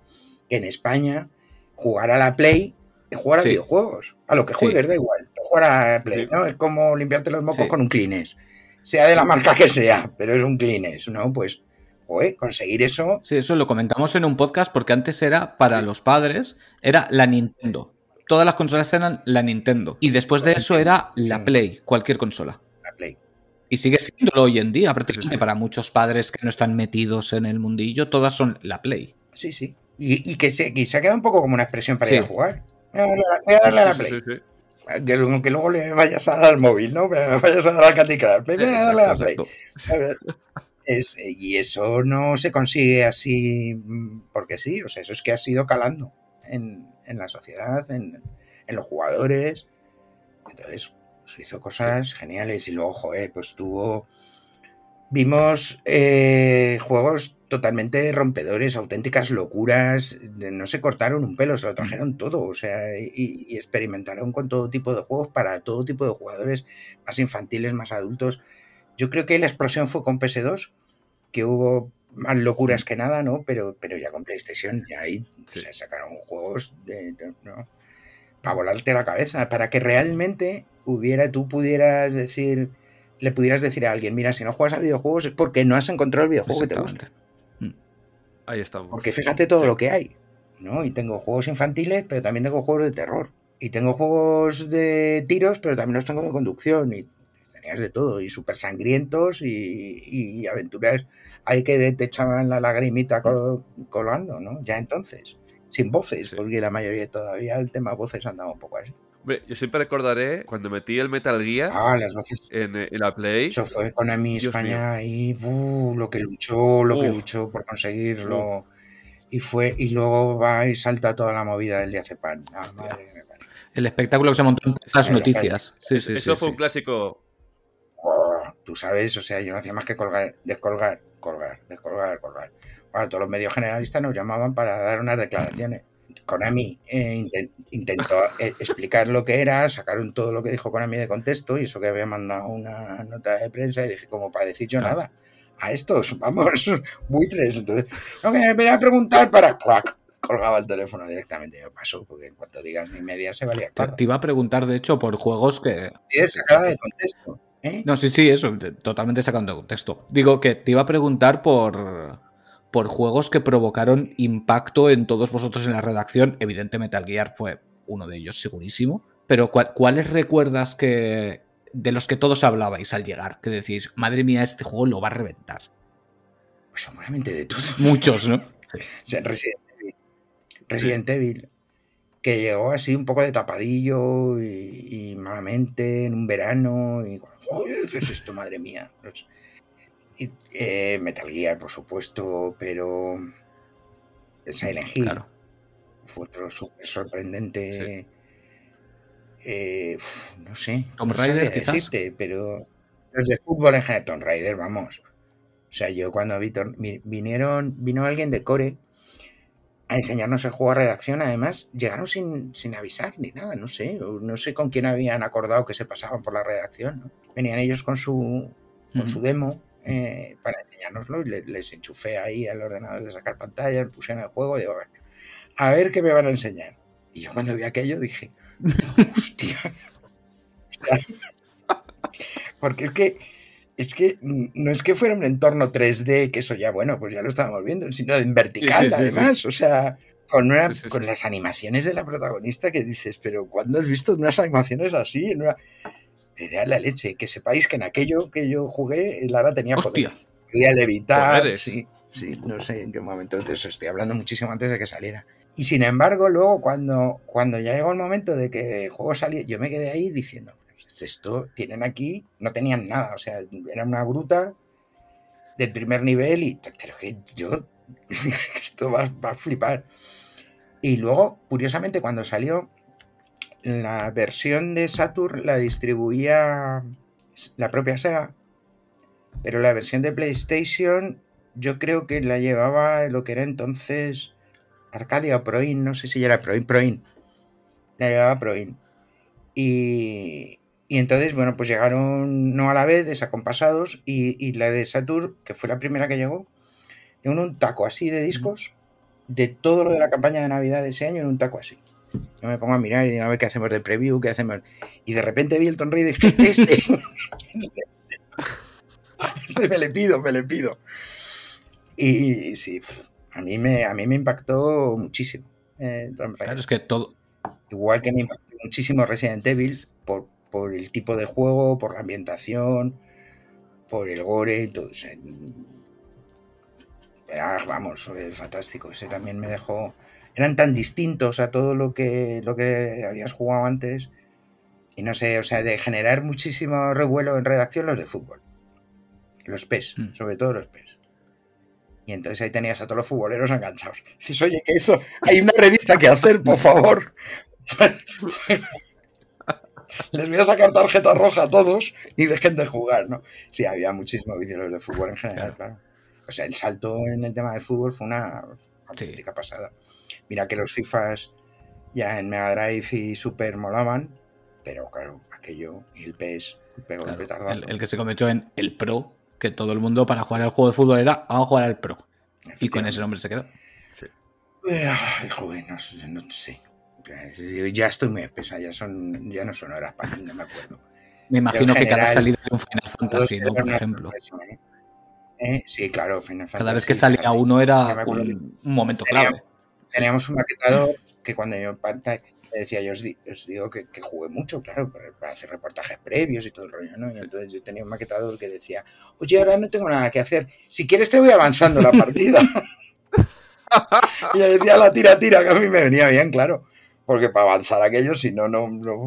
que en España jugar a la Play es jugar a videojuegos. A lo que juegues, da igual. Jugar a la Play, ¿no? Es como limpiarte los mocos con un Kleenex. Sea de la marca que sea, pero es un Kleenex, ¿no? Pues, joder, conseguir eso... Sí, eso lo comentamos en un podcast porque antes era, para los padres, era la Nintendo. Todas las consolas eran la Nintendo. Y después de eso era la Play, cualquier consola. La Play. Y sigue siéndolo hoy en día, prácticamente para muchos padres que no están metidos en el mundillo, todas son la Play. Sí. Y que se ha quedado un poco como una expresión para ir a jugar. Voy a darle a la Play. Sí. Que luego le vayas a dar al móvil, ¿no? Pero no vayas a dar al Candy Crush. Voy a darle a la Play. Y eso no se consigue así porque sí. O sea, eso es que ha ido calando en la sociedad, en los jugadores. Entonces, pues hizo cosas geniales. Y luego, joder, pues vimos juegos totalmente rompedores, auténticas locuras. No se cortaron un pelo, se lo trajeron todo. O sea, y experimentaron con todo tipo de juegos para todo tipo de jugadores, más infantiles, más adultos. Yo creo que la explosión fue con PS2, que hubo más locuras que nada, ¿no? Pero ya con PlayStation, ya ahí se sacaron juegos ¿no? Para volarte la cabeza, para que realmente tú pudieras decir, le pudieras decir a alguien, mira, si no juegas a videojuegos es porque no has encontrado el videojuego que te gusta. Ahí estamos. Porque fíjate todo lo que hay, ¿no? Y tengo juegos infantiles, pero también tengo juegos de terror. Y tengo juegos de tiros, pero también los tengo de conducción. Y tenías de todo. Y súper sangrientos y aventuras. Hay que te echaban la lagrimita colgando, ¿no? Ya entonces. Sin voces, porque la mayoría todavía el tema voces andaba un poco así. Hombre, yo siempre recordaré cuando metí el Metal Gear las voces en la Play. Eso fue Konami España y lo que luchó por conseguirlo. Y luego va y salta toda la movida del diazepam. Madre mía. El espectáculo que se montó en las noticias. Eso fue un clásico. Tú sabes, o sea, yo no hacía más que descolgar. Bueno, todos los medios generalistas nos llamaban para dar unas declaraciones. Konami intentó explicar lo que era, sacaron todo lo que dijo Konami de contexto, y eso que había mandado una nota de prensa, y dije, como para decir yo nada. A estos, vamos, buitres. Entonces, no, que me venía a preguntar para... Colgaba el teléfono directamente. Yo paso, porque en cuanto digas ni media se valía. Te iba a preguntar, de hecho, por juegos que... Es sacada de contexto. No, sí, eso, totalmente sacando de contexto. Digo que te iba a preguntar por juegos que provocaron impacto en todos vosotros en la redacción. Evidentemente Metal Gear fue uno de ellos, segurísimo. Pero ¿cuáles recuerdas que de los que todos hablabais al llegar? Que decís, madre mía, este juego lo va a reventar. Pues seguramente de todos. Muchos, ¿no? Sí. O sea, Resident Evil, que llegó así un poco de tapadillo y malamente en un verano. Y ¿qué es esto, madre mía? Y, Metal Gear, por supuesto, pero Silent Hill fue otro súper sorprendente. No sé. Tomb Raider, quizás. Decirte, pero los de fútbol en general, Tomb Raider, vamos. O sea, yo cuando vino alguien de Core a enseñarnos el juego a redacción, además, llegaron sin avisar ni nada, no sé con quién habían acordado que se pasaban por la redacción, ¿no? Venían ellos con su demo para enseñárnoslo, y les enchufé ahí al ordenador de sacar pantalla, pusieron el juego y digo, a ver qué me van a enseñar. Y yo cuando vi aquello dije, hostia. Porque es que no es que fuera un entorno 3D, que eso ya, bueno, pues ya lo estábamos viendo, sino en vertical, además. O sea, con las animaciones de la protagonista que dices, pero ¿cuándo has visto unas animaciones así? Era la leche. Que sepáis que en aquello que yo jugué, Lara tenía poder. Podía levitar, sí. Sí, no sé en qué momento. Entonces estoy hablando muchísimo antes de que saliera. Y sin embargo, luego cuando ya llegó el momento de que el juego salió, yo me quedé ahí diciendo, esto tienen aquí, no tenían nada, o sea, era una gruta del primer nivel y pero que yo esto va a flipar. Y luego, curiosamente, cuando salió la versión de Saturn la distribuía la propia Sega, pero la versión de PlayStation yo creo que la llevaba lo que era entonces Arcadia o Proin, no sé si ya era Proin, la llevaba Proin. Y entonces, bueno, pues llegaron no a la vez, desacompasados, y la de Saturn, que fue la primera que llegó, en un taco así de discos, de todo lo de la campaña de Navidad de ese año, en un taco así. Yo me pongo a mirar y digo, a ver qué hacemos de preview, qué hacemos. Y de repente vi el Tomb Raider y dije, este me le pido. Y sí, a mí me impactó muchísimo. Claro, es que todo. Igual que me impactó muchísimo Resident Evil por el tipo de juego, por la ambientación, por el gore, todo. O sea, vamos, fantástico. Ese también me dejó. Eran tan distintos a todo lo que habías jugado antes. Y no sé, o sea, de generar muchísimo revuelo en redacción los de fútbol. Los PES, sobre todo los PES. Y entonces ahí tenías a todos los futboleros enganchados. Dices, oye, que eso, hay una revista que hacer, por favor. Les voy a sacar tarjeta roja a todos y dejen de jugar, ¿no? Sí, había muchísimos vicios de fútbol en general, claro. O sea, el salto en el tema del fútbol fue una auténtica pasada. Mira que los FIFAs ya en Mega Drive y Super molaban, pero claro, aquello y el PES pegó el petardazo. El que se convirtió en el Pro, que todo el mundo para jugar al juego de fútbol era vamos a jugar al Pro. Y con ese nombre se quedó. Sí. Ay, joder, no sé. Ya estoy muy espesa, ya no son horas para mí, no me acuerdo. Me imagino que cada salida de un Final Fantasy, ¿no? Por ejemplo. Sí, claro, Final Fantasy. Cada vez que salía uno era un momento clave. Teníamos un maquetador que cuando yo decía, yo os digo que jugué mucho, claro, para hacer reportajes previos y todo el rollo, ¿no? Y entonces yo tenía un maquetador que decía, oye, ahora no tengo nada que hacer, si quieres te voy avanzando la partida. Y yo decía la tira, que a mí me venía bien, claro, porque para avanzar aquello, si no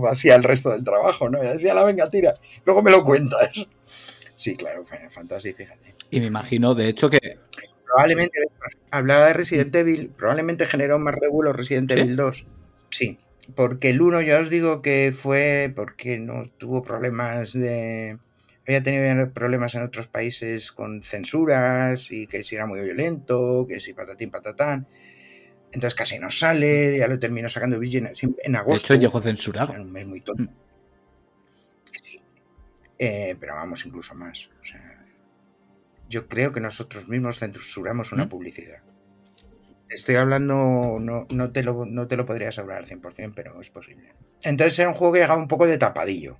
hacía el resto del trabajo, ¿no? Yo decía, venga, tira, luego me lo cuentas. Sí, claro, Final Fantasy, fíjate. Y me imagino, de hecho, que probablemente, hablaba de Resident Evil, probablemente generó más revuelo Resident Evil 2. Sí, porque el 1 ya os digo que fue porque no tuvo problemas de... Había tenido problemas en otros países con censuras y que si era muy violento, que si patatín patatán. Entonces casi no sale, ya lo terminó sacando Virgin en agosto. De hecho llegó censurado. En un mes muy tonto. Sí. Pero vamos, incluso más. O sea, yo creo que nosotros mismos censuramos una publicidad. Estoy hablando, no te lo podría asegurar al 100%, pero es posible. Entonces era un juego que llegaba un poco de tapadillo.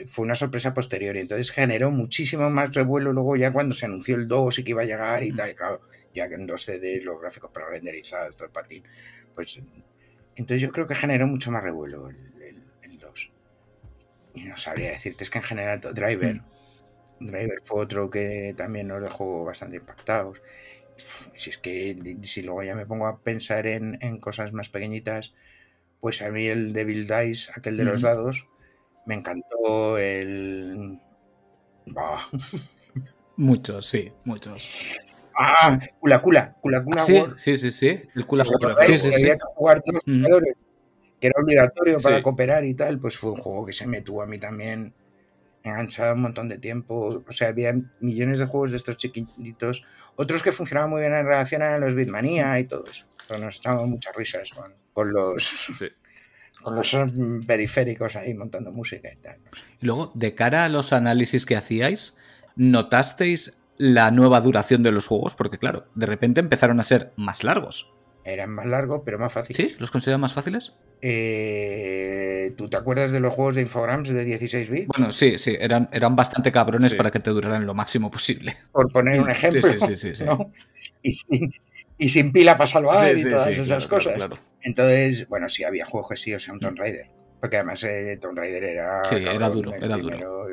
Fue una sorpresa posterior y entonces generó muchísimo más revuelo luego ya cuando se anunció el 2 y que iba a llegar y tal. Y claro, ya que en 2D los gráficos pre-renderizados, todo el patín. Pues entonces yo creo que generó mucho más revuelo el 2. Y no sabría decirte, es que en general Driver fue otro que también nos dejó bastante impactados. Si es que si luego ya me pongo a pensar en cosas más pequeñitas, pues a mí el Devil Dice, aquel de los dados, me encantó el... Muchos, sí, muchos. Cula. Sí. El Cula había que jugar todos los jugadores, que era obligatorio para cooperar y tal, pues fue un juego que se me tuvo a mí también enganchado un montón de tiempo. O sea, había millones de juegos de estos chiquititos. Otros que funcionaban muy bien en relación a los Beatmania y todo eso. Pero nos echábamos muchas risas con los periféricos ahí montando música y tal. No sé. Y luego, de cara a los análisis que hacíais, ¿notasteis la nueva duración de los juegos? Porque claro, de repente empezaron a ser más largos. Eran más largos, pero más fáciles. ¿Sí? ¿Los consideran más fáciles? ¿Tú te acuerdas de los juegos de Infogrames de 16 bits? Bueno, sí, eran bastante cabrones para que te duraran lo máximo posible. Por poner un ejemplo. Sí. ¿no? Y sin pila para salvar y todas esas cosas. Claro. Entonces, bueno, sí, había juegos que sí, o sea, un Tomb Raider. Porque además Tomb Raider era... Sí, cabrón, era duro.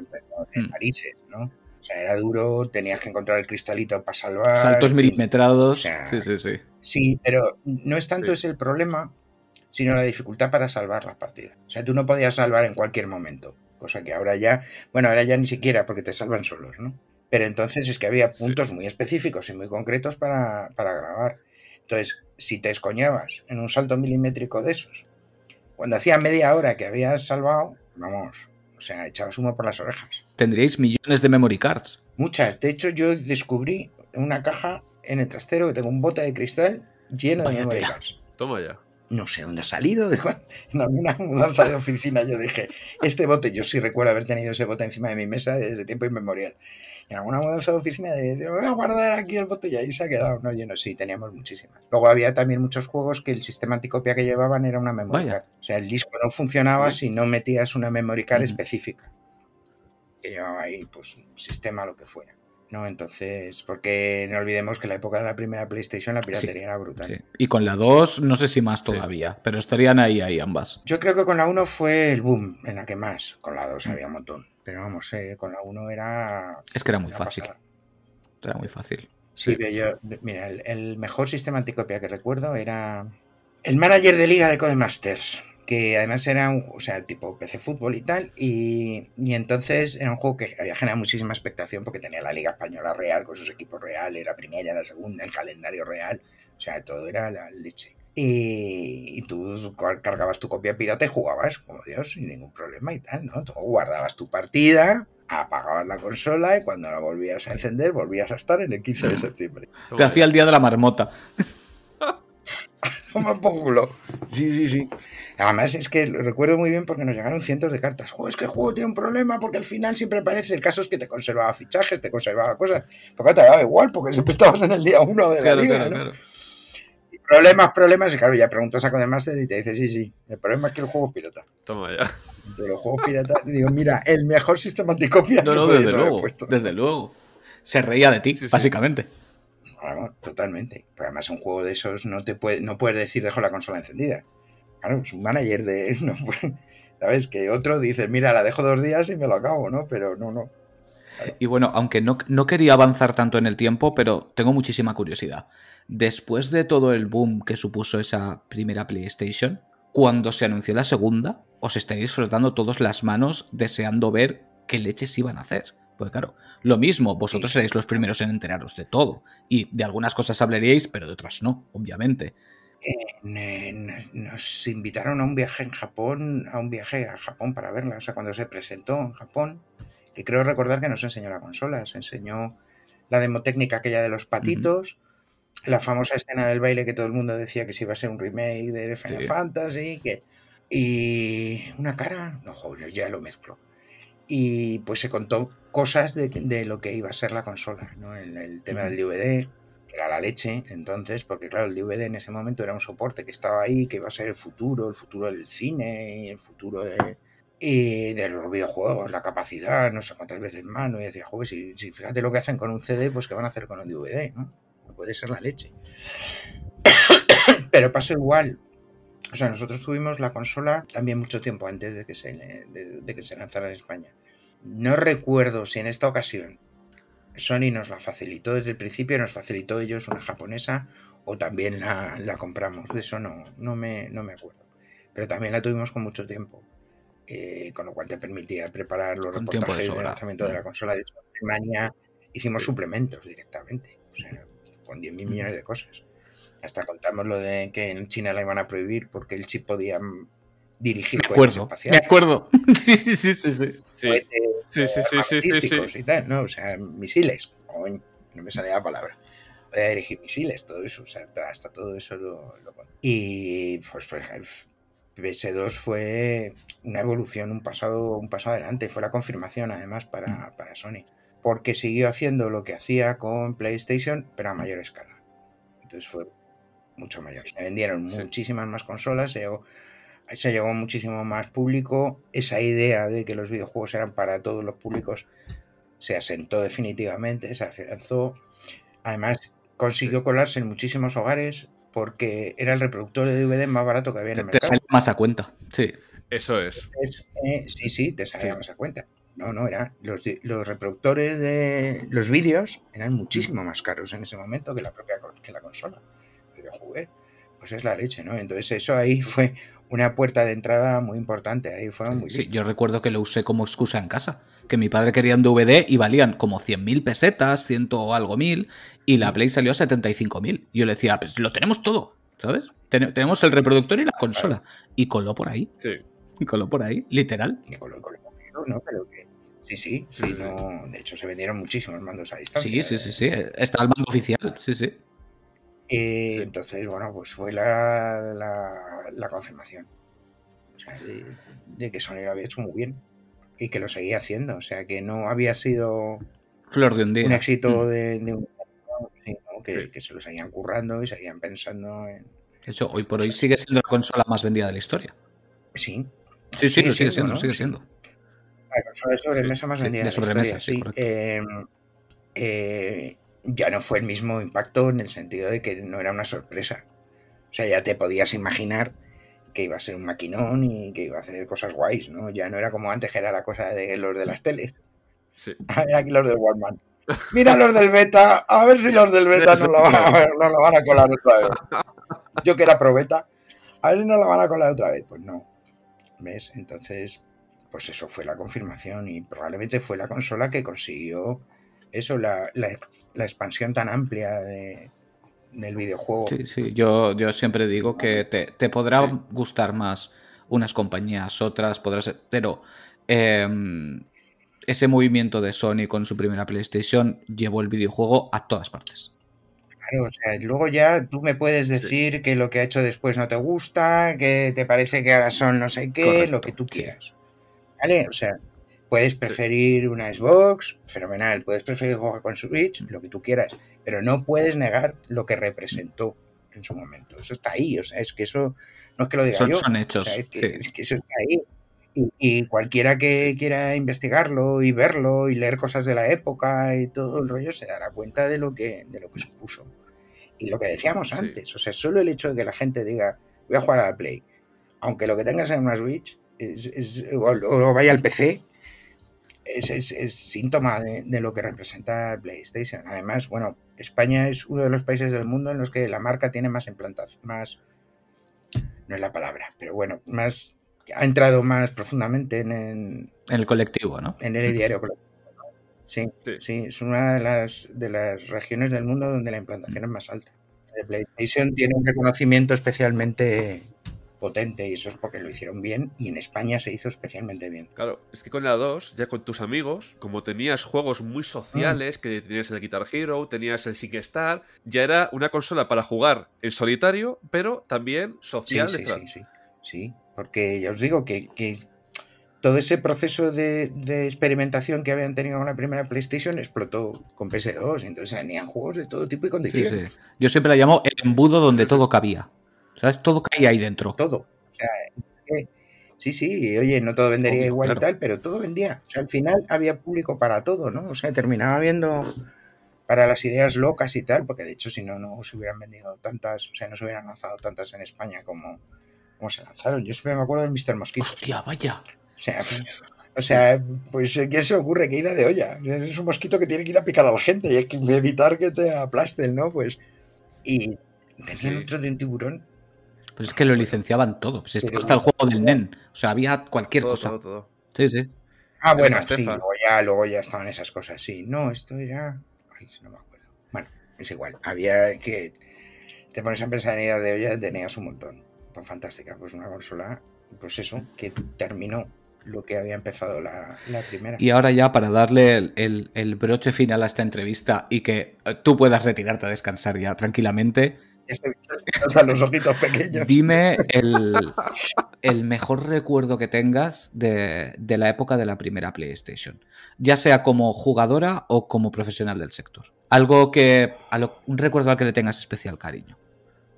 En narices, ¿no? O sea, era duro, tenías que encontrar el cristalito para salvar. Saltos en fin. milimetrados. O sea, Sí. Sí, pero no es tanto Sí. ese el problema, sino la dificultad para salvar las partidas. O sea, tú no podías salvar en cualquier momento, cosa que ahora ya, bueno, ahora ya ni siquiera porque te salvan solos, ¿no? Pero entonces es que había puntos muy específicos y muy concretos para grabar. Entonces, si te escoñabas en un salto milimétrico de esos, cuando hacía media hora que habías salvado, vamos, o sea, echabas humo por las orejas. Tendríais millones de memory cards. Muchas. De hecho, yo descubrí una caja en el trastero que tengo un bote de cristal lleno de Vaya memory tela. cards. Toma ya. No sé dónde ha salido, en alguna mudanza de oficina yo dije, este bote, yo sí recuerdo haber tenido ese bote encima de mi mesa desde tiempo inmemorial. En alguna mudanza de oficina voy a guardar aquí el bote y ahí se ha quedado. No, lleno, sí, teníamos muchísimas. Luego había también muchos juegos que el sistema anticopia que llevaban era una memory Vaya. card. O sea, el disco no funcionaba si no metías una memory card específica. Que llevaba ahí, pues, un sistema, lo que fuera. ¿No? Entonces, porque no olvidemos que en la época de la primera PlayStation la piratería era brutal. Sí. Y con la 2, no sé si más todavía, pero estarían ahí ambas. Yo creo que con la 1 fue el boom, en la que más. Con la 2 había un montón. Pero vamos, con la 1 era... Es que era muy fácil. pasada. Era muy fácil. Sí, pero yo, mira, el mejor sistema anticopia que recuerdo era el manager de liga de Codemasters, que además era o sea, tipo PC Fútbol y tal, y entonces era un juego que había generado muchísima expectación porque tenía la Liga Española real con sus equipos reales, la primera, la segunda, el calendario real, o sea, todo era la leche. Y tú cargabas tu copia pirata y jugabas, como Dios, sin ningún problema y tal, ¿no? Tú guardabas tu partida, apagabas la consola y cuando la volvías a encender volvías a estar en el 15 de septiembre. Te hacía el día de la marmota. Toma por culo. Sí. Además es que lo recuerdo muy bien porque nos llegaron cientos de cartas. Es que el juego tiene un problema porque al final siempre aparece. El caso es que te conservaba fichajes, te conservaba cosas. Porque te daba igual porque siempre estabas en el día 1 de la liga, ¿no? Claro. Y problemas, y claro, ya preguntas a Codemaster y te dice, sí. El problema es que el juego es pirata. Toma ya. Entre los juegos piratas, digo, mira, el mejor sistema anticopia. No, desde luego. Se reía de ti, Sí. básicamente. Bueno, totalmente. Pero además un juego de esos no puedes decir dejo la consola encendida. Claro, es un manager de... No, ¿sabes? Que otro dice, mira, la dejo 2 días y me lo acabo, ¿no? Pero no. Claro. Y bueno, aunque no quería avanzar tanto en el tiempo, pero tengo muchísima curiosidad. Después de todo el boom que supuso esa primera PlayStation, cuando se anunció la segunda, os estaréis frotando todas las manos deseando ver qué leches iban a hacer. Pues claro, lo mismo, vosotros seréis los primeros en enteraros de todo. Y de algunas cosas hablaríais, pero de otras no, obviamente. Nos invitaron a un viaje a Japón para verla. O sea, cuando se presentó en Japón, que creo recordar que nos enseñó la consola, se enseñó la demotécnica aquella de los patitos, la famosa escena del baile que todo el mundo decía que si iba a ser un remake de Final Fantasy, y una cara, no, joder, ya lo mezclo. Y pues se contó cosas de lo que iba a ser la consola, ¿no? El tema del DVD, que era la leche entonces, porque claro, el DVD en ese momento era un soporte que estaba ahí, que iba a ser el futuro del cine, el futuro de los videojuegos, la capacidad, no sé cuántas veces más, ¿no? Y decía, joder, si fíjate lo que hacen con un CD, pues ¿qué van a hacer con un DVD, ¿no? Puede ser la leche. Pero pasó igual. O sea, nosotros tuvimos la consola también mucho tiempo antes de que se lanzara en España. No recuerdo si en esta ocasión Sony nos la facilitó desde el principio, nos facilitó ellos una japonesa o también la compramos. De eso no me acuerdo. Pero también la tuvimos con mucho tiempo, con lo cual te permitía preparar los reportajes de lanzamiento de la consola. De hecho, en Alemania hicimos suplementos directamente, o sea, con 10.000 millones de cosas. Hasta contamos lo de que en China la iban a prohibir porque el chip podía dirigir cohetes espaciales. Me acuerdo. Sí. Y tal, ¿no? O sea, misiles. No me salía la palabra. Podía dirigir misiles, todo eso. O sea, hasta todo eso lo y pues PS2 fue una evolución, un paso adelante. Fue la confirmación, además, para Sony. Porque siguió haciendo lo que hacía con PlayStation, pero a mayor escala. Entonces fue mucho mayor. Se vendieron muchísimas más consolas, se llegó muchísimo más público. Esa idea de que los videojuegos eran para todos los públicos se asentó definitivamente, se afianzó. Además, consiguió colarse en muchísimos hogares porque era el reproductor de DVD más barato que había en el mercado. Te sale más a cuenta, sí. Eso es. Sí, te salía más a cuenta. No, era los reproductores de los vídeos eran muchísimo más caros en ese momento que la consola. Joder, pues es la leche, ¿no? Entonces eso ahí fue una puerta de entrada muy importante. Ahí fueron muy listos. Sí, yo recuerdo que lo usé como excusa en casa. Que mi padre quería un DVD y valían como 100.000 pesetas, 100 o algo mil, y la Play salió a 75.000. Y yo le decía, pues lo tenemos todo, ¿sabes? Tenemos el reproductor y la consola. Y coló por ahí. Sí. Y coló por ahí, literal. Y coló, ¿no? Pero que sí, no. De hecho, se vendieron muchísimos mandos a distancia. Sí. Está el mando oficial, sí. Entonces, bueno, pues fue la confirmación. O sea, de que Sony lo había hecho muy bien y que lo seguía haciendo. O sea, que no había sido flor de un día. Un éxito de un... Sí, ¿no? Que se lo seguían currando y seguían pensando en... De hecho, hoy por hoy sigue siendo la consola más vendida de la historia. Sí. Sí, lo sigue siendo, ¿no? Sigue siendo. La consola de sobremesa más vendida de sobremesa, la historia, sí. Ya no fue el mismo impacto en el sentido de que no era una sorpresa. O sea, ya te podías imaginar que iba a ser un maquinón y que iba a hacer cosas guays, ¿no? Ya no era como antes, que era la cosa de los de las teles. Sí. Aquí los del Walkman. Mira los del beta, a ver si los del beta no la van a colar otra vez. Yo que era pro beta, a ver si no la van a colar otra vez. Pues no, ¿ves? Entonces, pues eso fue la confirmación y probablemente fue la consola que consiguió eso, la expansión tan amplia del videojuego. Sí, yo siempre digo que te podrá gustar más unas compañías, otras, pero ese movimiento de Sony con su primera PlayStation llevó el videojuego a todas partes. Claro, o sea, luego ya tú me puedes decir que lo que ha hecho después no te gusta, que te parece que ahora son no sé qué, correcto, lo que tú quieras. ¿Vale? O sea, puedes preferir una Xbox, fenomenal, puedes preferir jugar con Switch, lo que tú quieras, pero no puedes negar lo que representó en su momento. Eso está ahí, o sea, es que eso no es que lo diga yo. Son hechos. O sea, es que eso está ahí. Y cualquiera que quiera investigarlo y verlo y leer cosas de la época y todo el rollo se dará cuenta de lo que supuso. Y lo que decíamos antes, o sea, solo el hecho de que la gente diga, voy a jugar a la Play, aunque lo que tengas en una Switch o vaya al PC, es síntoma de lo que representa PlayStation. Además, bueno, España es uno de los países del mundo en los que la marca tiene más implantación, más, no es la palabra, pero bueno, más ha entrado más profundamente en el colectivo, ¿no? En el diario colectivo. Sí, es una de las regiones del mundo donde la implantación es más alta. El PlayStation tiene un reconocimiento especialmente potente y eso es porque lo hicieron bien y en España se hizo especialmente bien. Claro, es que con la 2, ya con tus amigos, como tenías juegos muy sociales, que tenías el Guitar Hero, tenías el SingStar, ya era una consola para jugar en solitario, pero también social. Sí, porque ya os digo que todo ese proceso de experimentación que habían tenido con la primera PlayStation explotó con PS2, entonces tenían juegos de todo tipo y condiciones. Sí. Yo siempre la llamo el embudo donde todo cabía. ¿Sabes? Todo caía ahí dentro. Todo. O sea, sí, oye, no todo vendería igual, claro, y tal, pero todo vendía. O sea, al final había público para todo, ¿no? O sea, terminaba viendo para las ideas locas y tal, porque de hecho si no se hubieran vendido tantas, o sea, no se hubieran lanzado tantas en España como se lanzaron. Yo siempre me acuerdo del Mr. Mosquito. ¡Hostia, vaya! O sea, pues ¿quién se le ocurre? Que ida de olla. Es un mosquito que tiene que ir a picar a la gente y hay que evitar que te aplasten, ¿no? Pues. Y tenían otro de un tiburón. Pues es que lo licenciaban todo. Pues hasta el juego del NEN. O sea, había cualquier cosa. Todo. Sí. Ah, bueno, sí, luego ya estaban esas cosas, sí. No, esto era. Ay, no me acuerdo. Bueno, es igual. Había que. Te pones a pensar en ida de olla, tenías un montón. Pues fantástica. Pues una consola, pues eso, que terminó lo que había empezado la primera. Y ahora ya para darle el broche final a esta entrevista y que tú puedas retirarte a descansar ya tranquilamente. Los ojitos pequeños. Dime el mejor recuerdo que tengas de la época de la primera PlayStation, ya sea como jugadora o como profesional del sector. Algo un recuerdo al que le tengas especial cariño.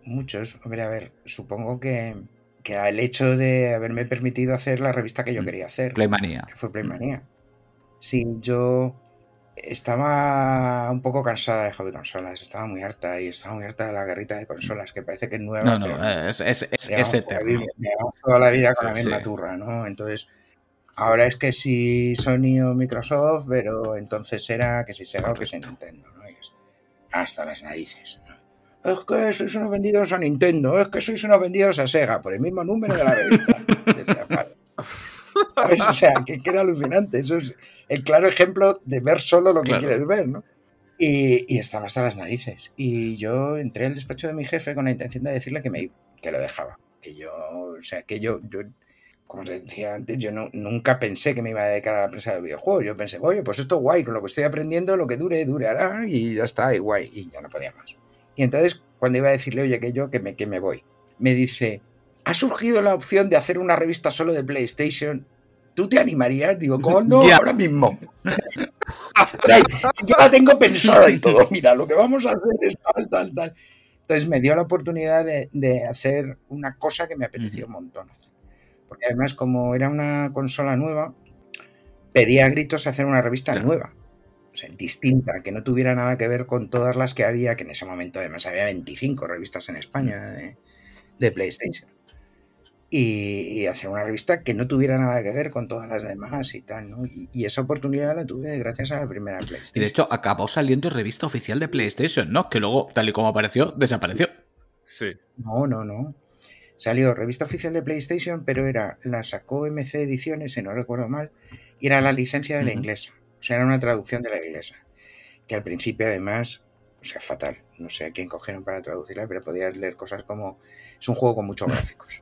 Muchos. Hombre, a ver, supongo que el hecho de haberme permitido hacer la revista que yo quería hacer. Playmanía. Que fue Playmanía. Sí, yo estaba un poco cansada de hobby consolas, estaba muy harta de la guerrita de consolas, que parece que es nueva. No, es eterno. Me llevamos toda la vida con la misma turra, ¿no? Entonces, Ahora es que si Sony o Microsoft, pero entonces era que si Sega o que si Nintendo, ¿no? Y hasta las narices, ¿no? Es que sois unos vendidos a Nintendo, es que sois unos vendidos a Sega, por el mismo número de la revista. Decía, vale. ¿Sabes? O sea, que era alucinante. Eso es el claro ejemplo de ver solo lo que quieres ver, ¿no? Y estaba hasta las narices. Y yo entré al despacho de mi jefe con la intención de decirle que lo dejaba. Que yo, o sea, que yo como te decía antes, yo nunca pensé que me iba a dedicar a la empresa de videojuegos. Yo pensé, oye, pues esto es guay, con lo que estoy aprendiendo, lo que dure, durará, y ya está, y guay, y ya no podía más. Y entonces, cuando iba a decirle, oye, que me voy, me dice, ha surgido la opción de hacer una revista solo de PlayStation. ¿Tú te animarías? Digo, ¿cómo no? Ya. Ahora mismo. Ya la tengo pensada y todo. Mira, lo que vamos a hacer es tal. Entonces me dio la oportunidad de hacer una cosa que me apeteció un montón hacer. Porque además, como era una consola nueva, pedía a gritos hacer una revista nueva, o sea, distinta, que no tuviera nada que ver con todas las que había, que en ese momento además había 25 revistas en España de PlayStation. Y hacer una revista que no tuviera nada que ver con todas las demás y tal, ¿no? Y esa oportunidad la tuve gracias a la primera PlayStation. Y de hecho, acabó saliendo revista oficial de PlayStation, ¿no? Que luego, tal y como apareció, desapareció. Sí. No. Salió revista oficial de PlayStation, pero la sacó MC Ediciones, si no recuerdo mal, y era la licencia de la inglesa. O sea, era una traducción de la inglesa. Que al principio, además, o sea, fatal. No sé a quién cogieron para traducirla, pero podías leer cosas como... Es un juego con muchos gráficos.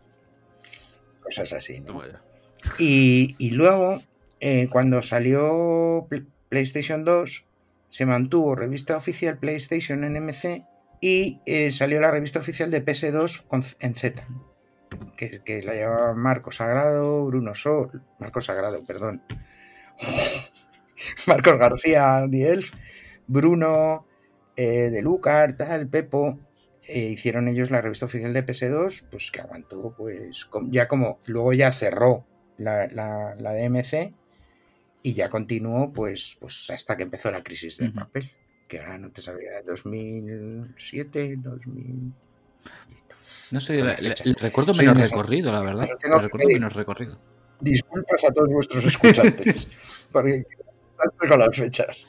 Cosas así, ¿no? Y luego, cuando salió PlayStation 2, se mantuvo revista oficial PlayStation en MC y salió la revista oficial de PS2 en Z. Que la llevaba Marcos Sagrado, Marcos García Dielf, Bruno de Lucar, tal, Pepo, hicieron ellos la revista oficial de PS2, pues que aguantó, pues ya como luego ya cerró la DMC y ya continuó pues hasta que empezó la crisis del papel, que ahora no te sabría, 2007, 2000... No sé, recuerdo menos recorrido, la verdad. Recuerdo menos recorrido. Disculpas a todos vuestros escuchantes, porque con las fechas.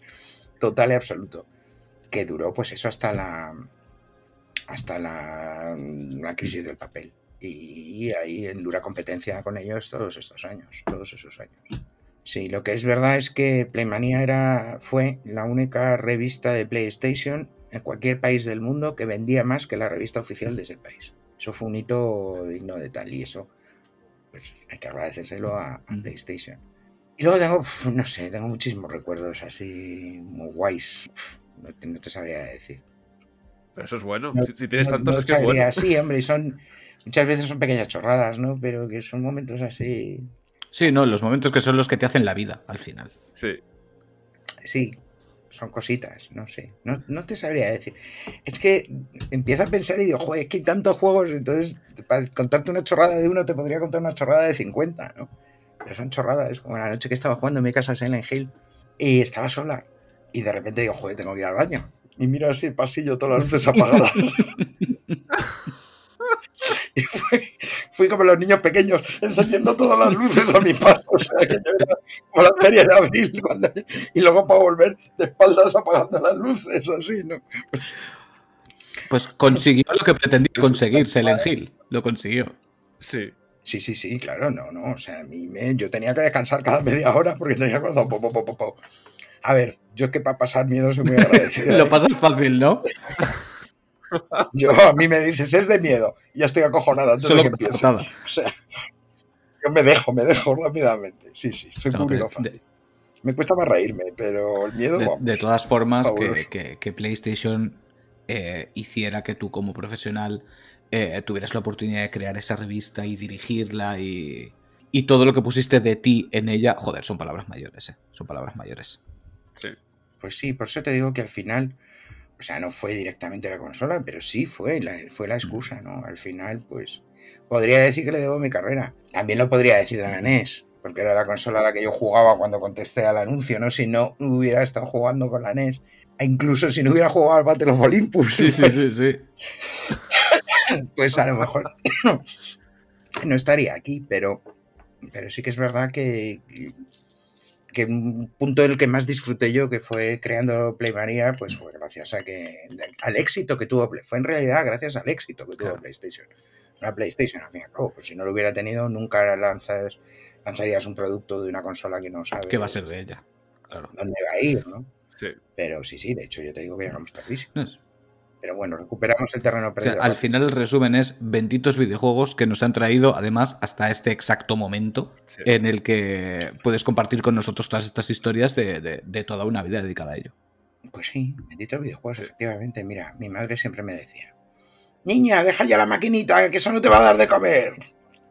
Total y absoluto. Que duró, pues eso, hasta la crisis del papel. Y ahí en dura competencia con ellos todos esos años. Sí, lo que es verdad es que Playmania fue la única revista de PlayStation en cualquier país del mundo que vendía más que la revista oficial de ese país. Eso fue un hito digno de tal, y eso pues hay que agradecérselo a PlayStation. Y luego tengo muchísimos recuerdos así muy guays. No te sabría decir. Pero eso es bueno. Si tienes tantos, es que es bueno. Sí, hombre, y muchas veces son pequeñas chorradas, ¿no? Pero que son momentos así. Sí, no, los momentos que son los que te hacen la vida al final. Sí, son cositas, no sé. No te sabría decir. Es que empiezo a pensar y digo, joder, es que hay tantos juegos, entonces para contarte una chorrada de uno te podría contar una chorrada de 50, ¿no? Pero son chorradas, como la noche que estaba jugando en mi casa en Silent Hill y estaba sola y de repente digo, joder, tengo que ir al baño. Y miro así el pasillo, todas las luces apagadas. Y fui como los niños pequeños, encendiendo todas las luces a mi paso. O sea, que yo era como la feria de abril. Y luego para volver de espaldas apagando las luces, así, ¿no? Pues consiguió lo que pretendía conseguir Silent Hill. Lo consiguió. Sí. Sí, claro, no. O sea, yo tenía que descansar cada media hora porque tenía que... A ver, yo es que para pasar miedo soy muy agradecido. Lo pasas fácil, ¿no? A mí me dices, es de miedo. Ya estoy acojonado antes de que empiece. O sea, yo me dejo rápidamente. Sí, soy público fácil. Me cuesta más reírme, pero el miedo... De todas formas, que PlayStation hiciera que tú como profesional tuvieras la oportunidad de crear esa revista y dirigirla y todo lo que pusiste de ti en ella, joder, son palabras mayores, son palabras mayores. Sí. Pues sí, por eso te digo que al final, o sea, no fue directamente la consola, pero sí fue la excusa, ¿no? Al final, pues, podría decir que le debo mi carrera. También lo podría decir de la NES, porque era la consola a la que yo jugaba cuando contesté al anuncio, ¿no? Si no hubiera estado jugando con la NES, e incluso si no hubiera jugado al Battle of Olympus. Sí. Pues a lo mejor no estaría aquí, pero Pero sí que es verdad que un punto en el que más disfruté yo, que fue creando Playmanía, pues fue gracias al éxito que tuvo, fue en realidad gracias al éxito que tuvo PlayStation. Una PlayStation, al fin y al cabo, pues si no lo hubiera tenido, nunca lanzarías un producto de una consola que no sabes ¿Qué va a ser de ella? Claro. Dónde va a ir, ¿no? Sí. Pero sí, de hecho yo te digo que llegamos tardísimo. No es. Pero bueno, recuperamos el terreno perdido. O sea, al final el resumen es benditos videojuegos que nos han traído, además, hasta este exacto momento en el que puedes compartir con nosotros todas estas historias de toda una vida dedicada a ello. Pues sí, benditos videojuegos, efectivamente. Mira, mi madre siempre me decía: niña, deja ya la maquinita, que eso no te va a dar de comer.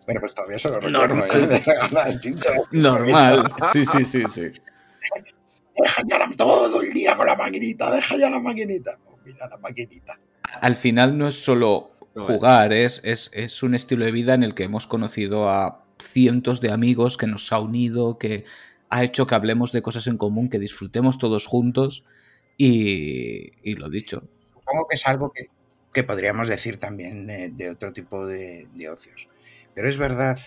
Bueno, pues todavía se lo recuerdo. Normal. Sí. Deja ya todo el día con la maquinita, deja ya la maquinita. Pues mira la maquinita. Al final no es solo jugar, es un estilo de vida en el que hemos conocido a cientos de amigos, que nos ha unido, que ha hecho que hablemos de cosas en común, que disfrutemos todos juntos y lo dicho. Supongo que es algo que podríamos decir también de otro tipo de ocios. Pero es verdad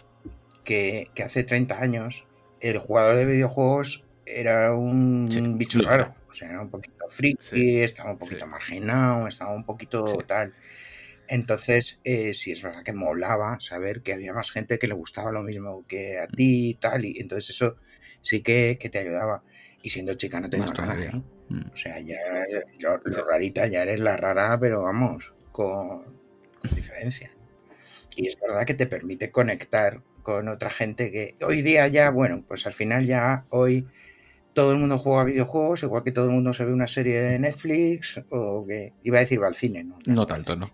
que hace 30 años el jugador de videojuegos era un bicho raro. O sea, era un poquito friki, estaba un poquito marginado, estaba un poquito tal. Entonces, sí es verdad que molaba saber que había más gente que le gustaba lo mismo que a ti y tal. Y entonces eso sí que te ayudaba. Y siendo chica no te digo nada, ¿eh? O sea, ya lo rarita, ya eres la rara, pero vamos, con diferencia. Y es verdad que te permite conectar con otra gente que hoy día ya, bueno, pues al final ya hoy todo el mundo juega videojuegos, igual que todo el mundo se ve una serie de Netflix o que iba a decir va al cine, ¿no? No tanto, ¿no?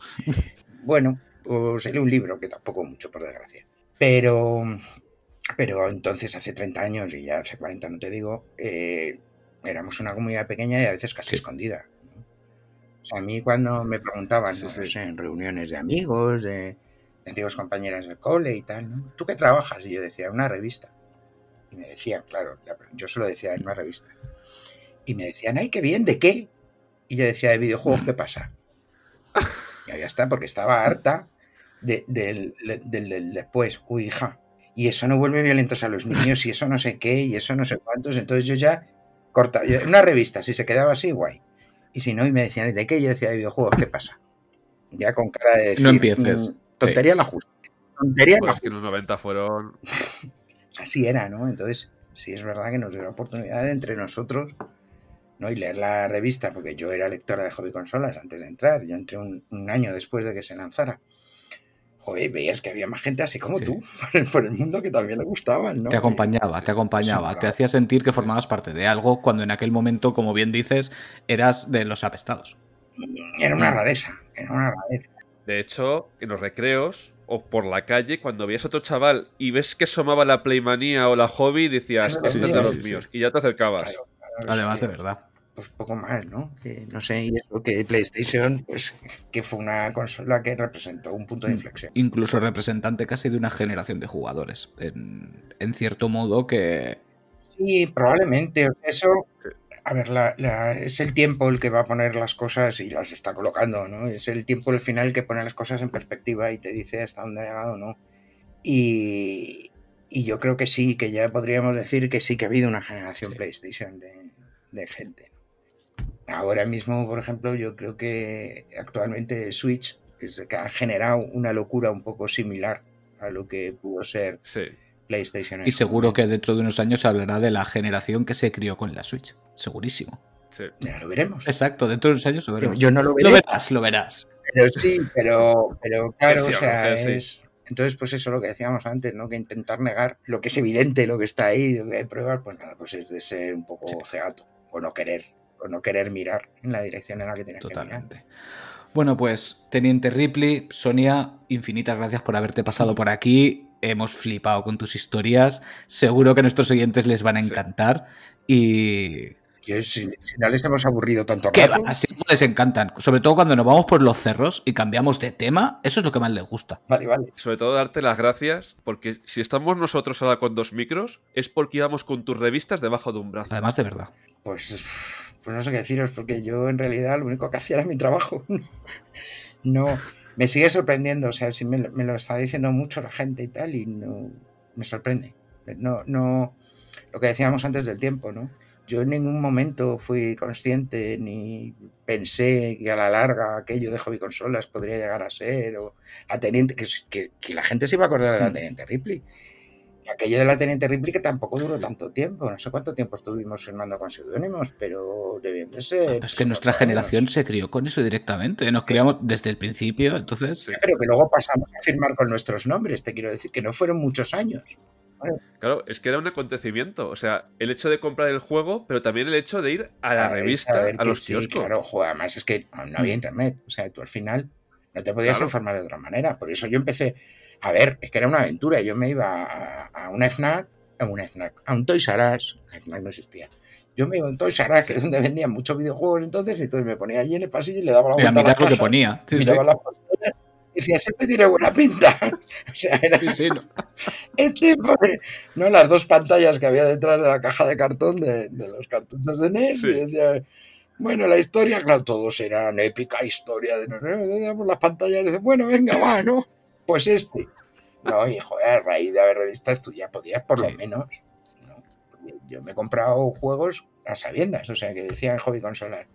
Bueno, o se lee un libro, que tampoco mucho, por desgracia. Pero entonces hace 30 años y ya hace 40 no te digo, éramos una comunidad pequeña y a veces casi escondida, ¿no? O sea, a mí cuando me preguntaban, no sé, en reuniones de amigos, de antiguos compañeras del cole y tal, ¿no? ¿Tú qué trabajas? Y yo decía, una revista. Y me decían, claro, yo solo decía en una revista. Y me decían, ¡ay, qué bien! ¿De qué? Y yo decía, de videojuegos, ¿qué pasa? Y ya está, porque estaba harta del después. Uy, hija, y eso no vuelve violentos a los niños, y eso no sé qué, y eso no sé cuántos. Entonces yo ya cortaba. Una revista, si se quedaba así, guay. Y si no, y me decían, ¿de qué? Yo decía, de videojuegos, ¿qué pasa? Ya con cara de decir, no empieces. Tontería la justa. Tontería bueno, la justa. Es que en los 90 fueron... Así era, ¿no? Entonces, sí es verdad que nos dio la oportunidad de entre nosotros, ¿no? Y leer la revista, porque yo era lectora de Hobby Consolas antes de entrar. Yo entré un año después de que se lanzara. Joder, veías que había más gente así como tú, por el mundo, que también le gustaban, ¿no? Te acompañaba, te hacía sentir que formabas parte de algo cuando en aquel momento, como bien dices, eras de los apestados. Era una rareza. De hecho, en los recreos o por la calle, cuando veías a otro chaval y ves que asomaba la Playmanía o la Hobby, decías, este es de los míos, y ya te acercabas. Claro, además, de verdad. Pues poco más, ¿no? Que, no sé, y eso que PlayStation, pues que fue una consola que representó un punto de inflexión. Incluso representante casi de una generación de jugadores, en cierto modo que... Sí, probablemente. Eso, a ver, es el tiempo el que va a poner las cosas y las está colocando, ¿no? Es el tiempo al final que pone las cosas en perspectiva y te dice hasta dónde ha llegado, ¿no? Y yo creo que sí, que ya podríamos decir que sí que ha habido una generación PlayStation de gente. Ahora mismo, por ejemplo, yo creo que actualmente Switch que ha generado una locura un poco similar a lo que pudo ser PlayStation. Y seguro que dentro de unos años se hablará de la generación que se crió con la Switch. Segurísimo. Sí. Ya lo veremos. Exacto, dentro de unos años lo veremos. Yo no lo veré. Lo verás. Pero sí, pero claro, sí, o sea, sí. Entonces, pues eso lo que decíamos antes, ¿no? Que intentar negar lo que es evidente, lo que está ahí, lo que hay pruebas, pues nada, pues es de ser un poco cegato, o no querer mirar en la dirección en la que tienes que mirar. Bueno, pues, Teniente Ripley, Sonia, infinitas gracias por haberte pasado por aquí. Hemos flipado con tus historias. Seguro que a nuestros oyentes les van a encantar. Y... Si no les hemos aburrido tanto rato. ¿Qué va? Así les encantan. Sobre todo cuando nos vamos por los cerros y cambiamos de tema. Eso es lo que más les gusta. Vale. Sobre todo darte las gracias, porque si estamos nosotros ahora con 2 micros, es porque íbamos con tus revistas debajo de un brazo. Además, de verdad. Pues no sé qué deciros, porque yo en realidad lo único que hacía era mi trabajo. No, me sigue sorprendiendo. O sea, si me lo está diciendo mucho la gente y tal, y no me sorprende. No, lo que decíamos antes del tiempo, ¿no? Yo en ningún momento fui consciente ni pensé que a la larga aquello de hobby consolas podría llegar a ser, o la Teniente, que la gente se iba a acordar de la Teniente Ripley. Y aquello de la Teniente Ripley que tampoco duró tanto tiempo, no sé cuánto tiempo estuvimos firmando con seudónimos, pero debiendo de ser... Pero es que nuestra generación se crió con eso directamente, nos criamos desde el principio, entonces... Sí, pero que luego pasamos a firmar con nuestros nombres, te quiero decir, que no fueron muchos años. Claro, es que era un acontecimiento. O sea, el hecho de comprar el juego, pero también el hecho de ir a la revista, a los kioscos. Claro, joder, además es que no había internet. O sea, tú al final no te podías informar de otra manera. Por eso yo empecé. A ver, es que era una aventura. Yo me iba a una FNAC, a un Toys R Us. La FNAC no existía. Yo me iba a un Toys R Us, que es donde vendían muchos videojuegos entonces me ponía allí en el pasillo y le daba la vuelta a la caja, que ponía. Sí, miraba las pantallas y decía, este tiene buena pinta. O sea, era... Sí, no. El tipo de, ¿no? Las dos pantallas que había detrás de la caja de cartón de los cartuchos de NES. Y decía, bueno, la historia, claro, todos eran épica historia de las pantallas. Y dice, bueno, venga, va, ¿no? Pues este. No, y joder, a raíz de haber revistas tú ya podías por lo menos. ¿No? Yo me he comprado juegos a sabiendas, o sea, que decía en Hobby Consolas,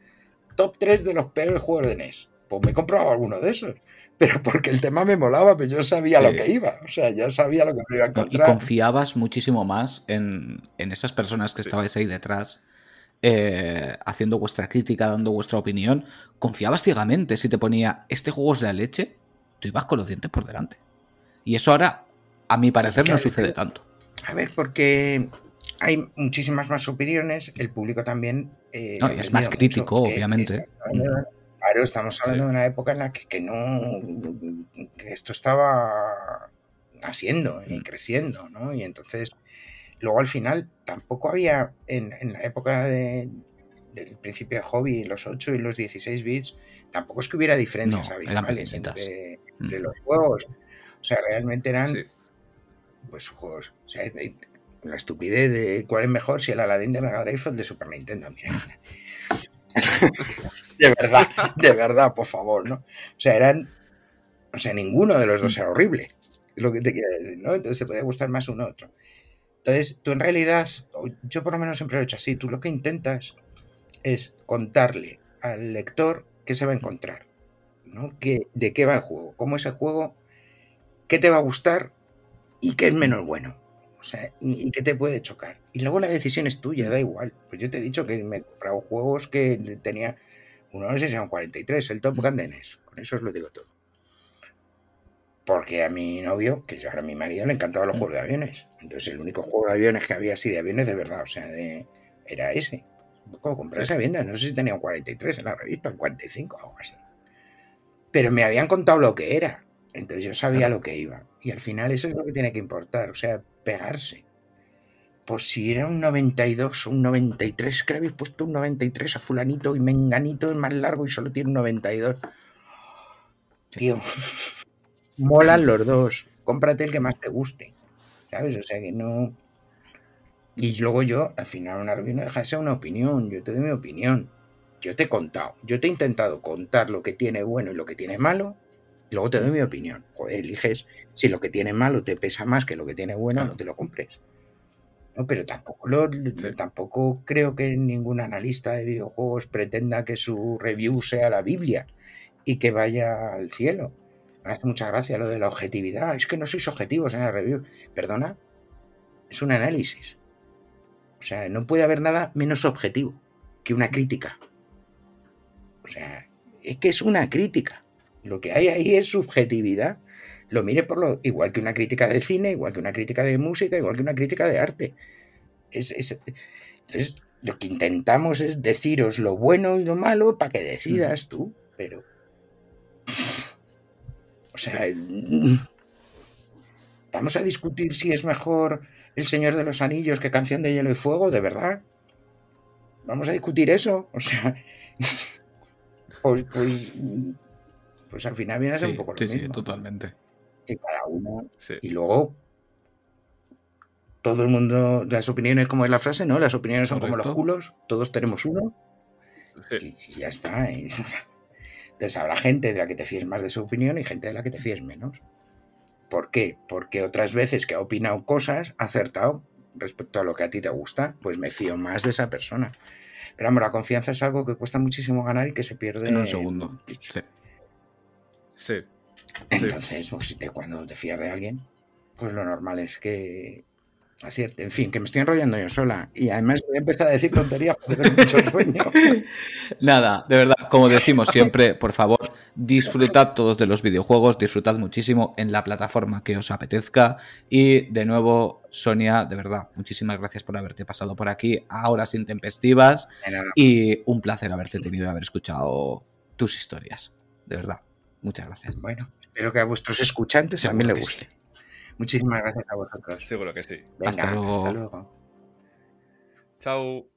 top 3 de los peores juegos de NES. Pues me he comprado alguno de esos. Pero porque el tema me molaba, pero yo sabía lo que iba. O sea, ya sabía lo que me iba a encontrar. Y confiabas muchísimo más en esas personas que estabais ahí detrás, haciendo vuestra crítica, dando vuestra opinión. Confiabas ciegamente. Si te ponía, este juego es la leche, tú ibas con los dientes por delante. Y eso ahora, a mi parecer, no sucede tanto. A ver, porque hay muchísimas más opiniones, el público también... no, y es más crítico, obviamente. Claro, estamos hablando de una época en la que esto estaba naciendo y creciendo, ¿no? Y entonces, luego al final, tampoco había, en la época del principio de Hobby, los 8 y los 16 bits, tampoco es que hubiera diferencias abismales entre los juegos. O sea, realmente eran pues juegos. O sea, la estupidez de cuál es mejor, si el Aladdin de Mega Drive o el de Super Nintendo. Mira. de verdad, por favor, ¿no? O sea, ninguno de los dos era horrible. Es lo que te quiero decir, ¿no? Entonces te podía gustar más uno u otro. Entonces, tú en realidad, yo por lo menos siempre lo he hecho así, tú lo que intentas es contarle al lector qué se va a encontrar, ¿no? De qué va el juego, cómo es el juego, qué te va a gustar y qué es menos bueno. O sea, y qué te puede chocar. Y luego la decisión es tuya, da igual. Pues yo te he dicho que me he comprado juegos que tenía, uno no sé si eran 43, el Top Gun de NES. Con eso os lo digo todo. Porque a mi novio, que ahora mi marido, le encantaban los juegos de aviones. Entonces el único juego de aviones que había así de aviones de verdad, o sea, era ese. ¿Cómo comprarse aviones? No sé si tenía un 43 en la revista, un 45 o algo así. Pero me habían contado lo que era. Entonces yo sabía lo que iba. Y al final eso es lo que tiene que importar. O sea, pegarse. Pues si era un 92 o un 93, que le habéis puesto un 93 a fulanito y menganito es más largo y solo tiene un 92. Tío, molan los dos. Cómprate el que más te guste. ¿Sabes? O sea que no... Y luego yo, al final una review no deja de ser una opinión. Yo te doy mi opinión. Yo te he contado. Yo te he intentado contar lo que tiene bueno y lo que tiene malo. Y luego te doy mi opinión. Joder, eliges si lo que tiene malo te pesa más que lo que tiene bueno, no te lo compres. No, pero tampoco creo que ningún analista de videojuegos pretenda que su review sea la Biblia y que vaya al cielo. Me hace mucha gracia lo de la objetividad. Es que no sois objetivos en la review. Perdona, es un análisis. O sea, no puede haber nada menos objetivo que una crítica. O sea, es que es una crítica. Lo que hay ahí es subjetividad. Lo mire igual que una crítica de cine, igual que una crítica de música, igual que una crítica de arte. Entonces, lo que intentamos es deciros lo bueno y lo malo para que decidas tú, pero... O sea, ¿vamos a discutir si es mejor El Señor de los Anillos que Canción de Hielo y Fuego? ¿De verdad? ¿Vamos a discutir eso? O sea... Pues al final viene a ser un poco lo mismo. Sí, totalmente. Que cada uno... Sí. Y luego... Todo el mundo, las opiniones, como es la frase, ¿no? Las opiniones son como los culos, todos tenemos uno. Sí. Y ya está. Entonces habrá gente de la que te fíes más de su opinión y gente de la que te fíes menos. ¿Por qué? Porque otras veces que ha opinado cosas, ha acertado respecto a lo que a ti te gusta, pues me fío más de esa persona. Pero vamos, la confianza es algo que cuesta muchísimo ganar y que se pierde En un segundo. Sí. Sí. Entonces, pues, cuando te fías de alguien, pues lo normal es que acierte. En fin, que me estoy enrollando yo sola. Y además voy a empezar a decir tonterías porque tengo mucho sueño. Nada, de verdad, como decimos siempre, por favor, disfrutad todos de los videojuegos, disfrutad muchísimo en la plataforma que os apetezca. Y de nuevo, Sonia, de verdad, muchísimas gracias por haberte pasado por aquí a horas intempestivas. Y un placer haberte tenido y haber escuchado tus historias. De verdad, muchas gracias. Bueno, espero que a vuestros escuchantes también les guste. Sí. Muchísimas gracias a vosotros. Seguro que sí. Venga, hasta luego. Chao.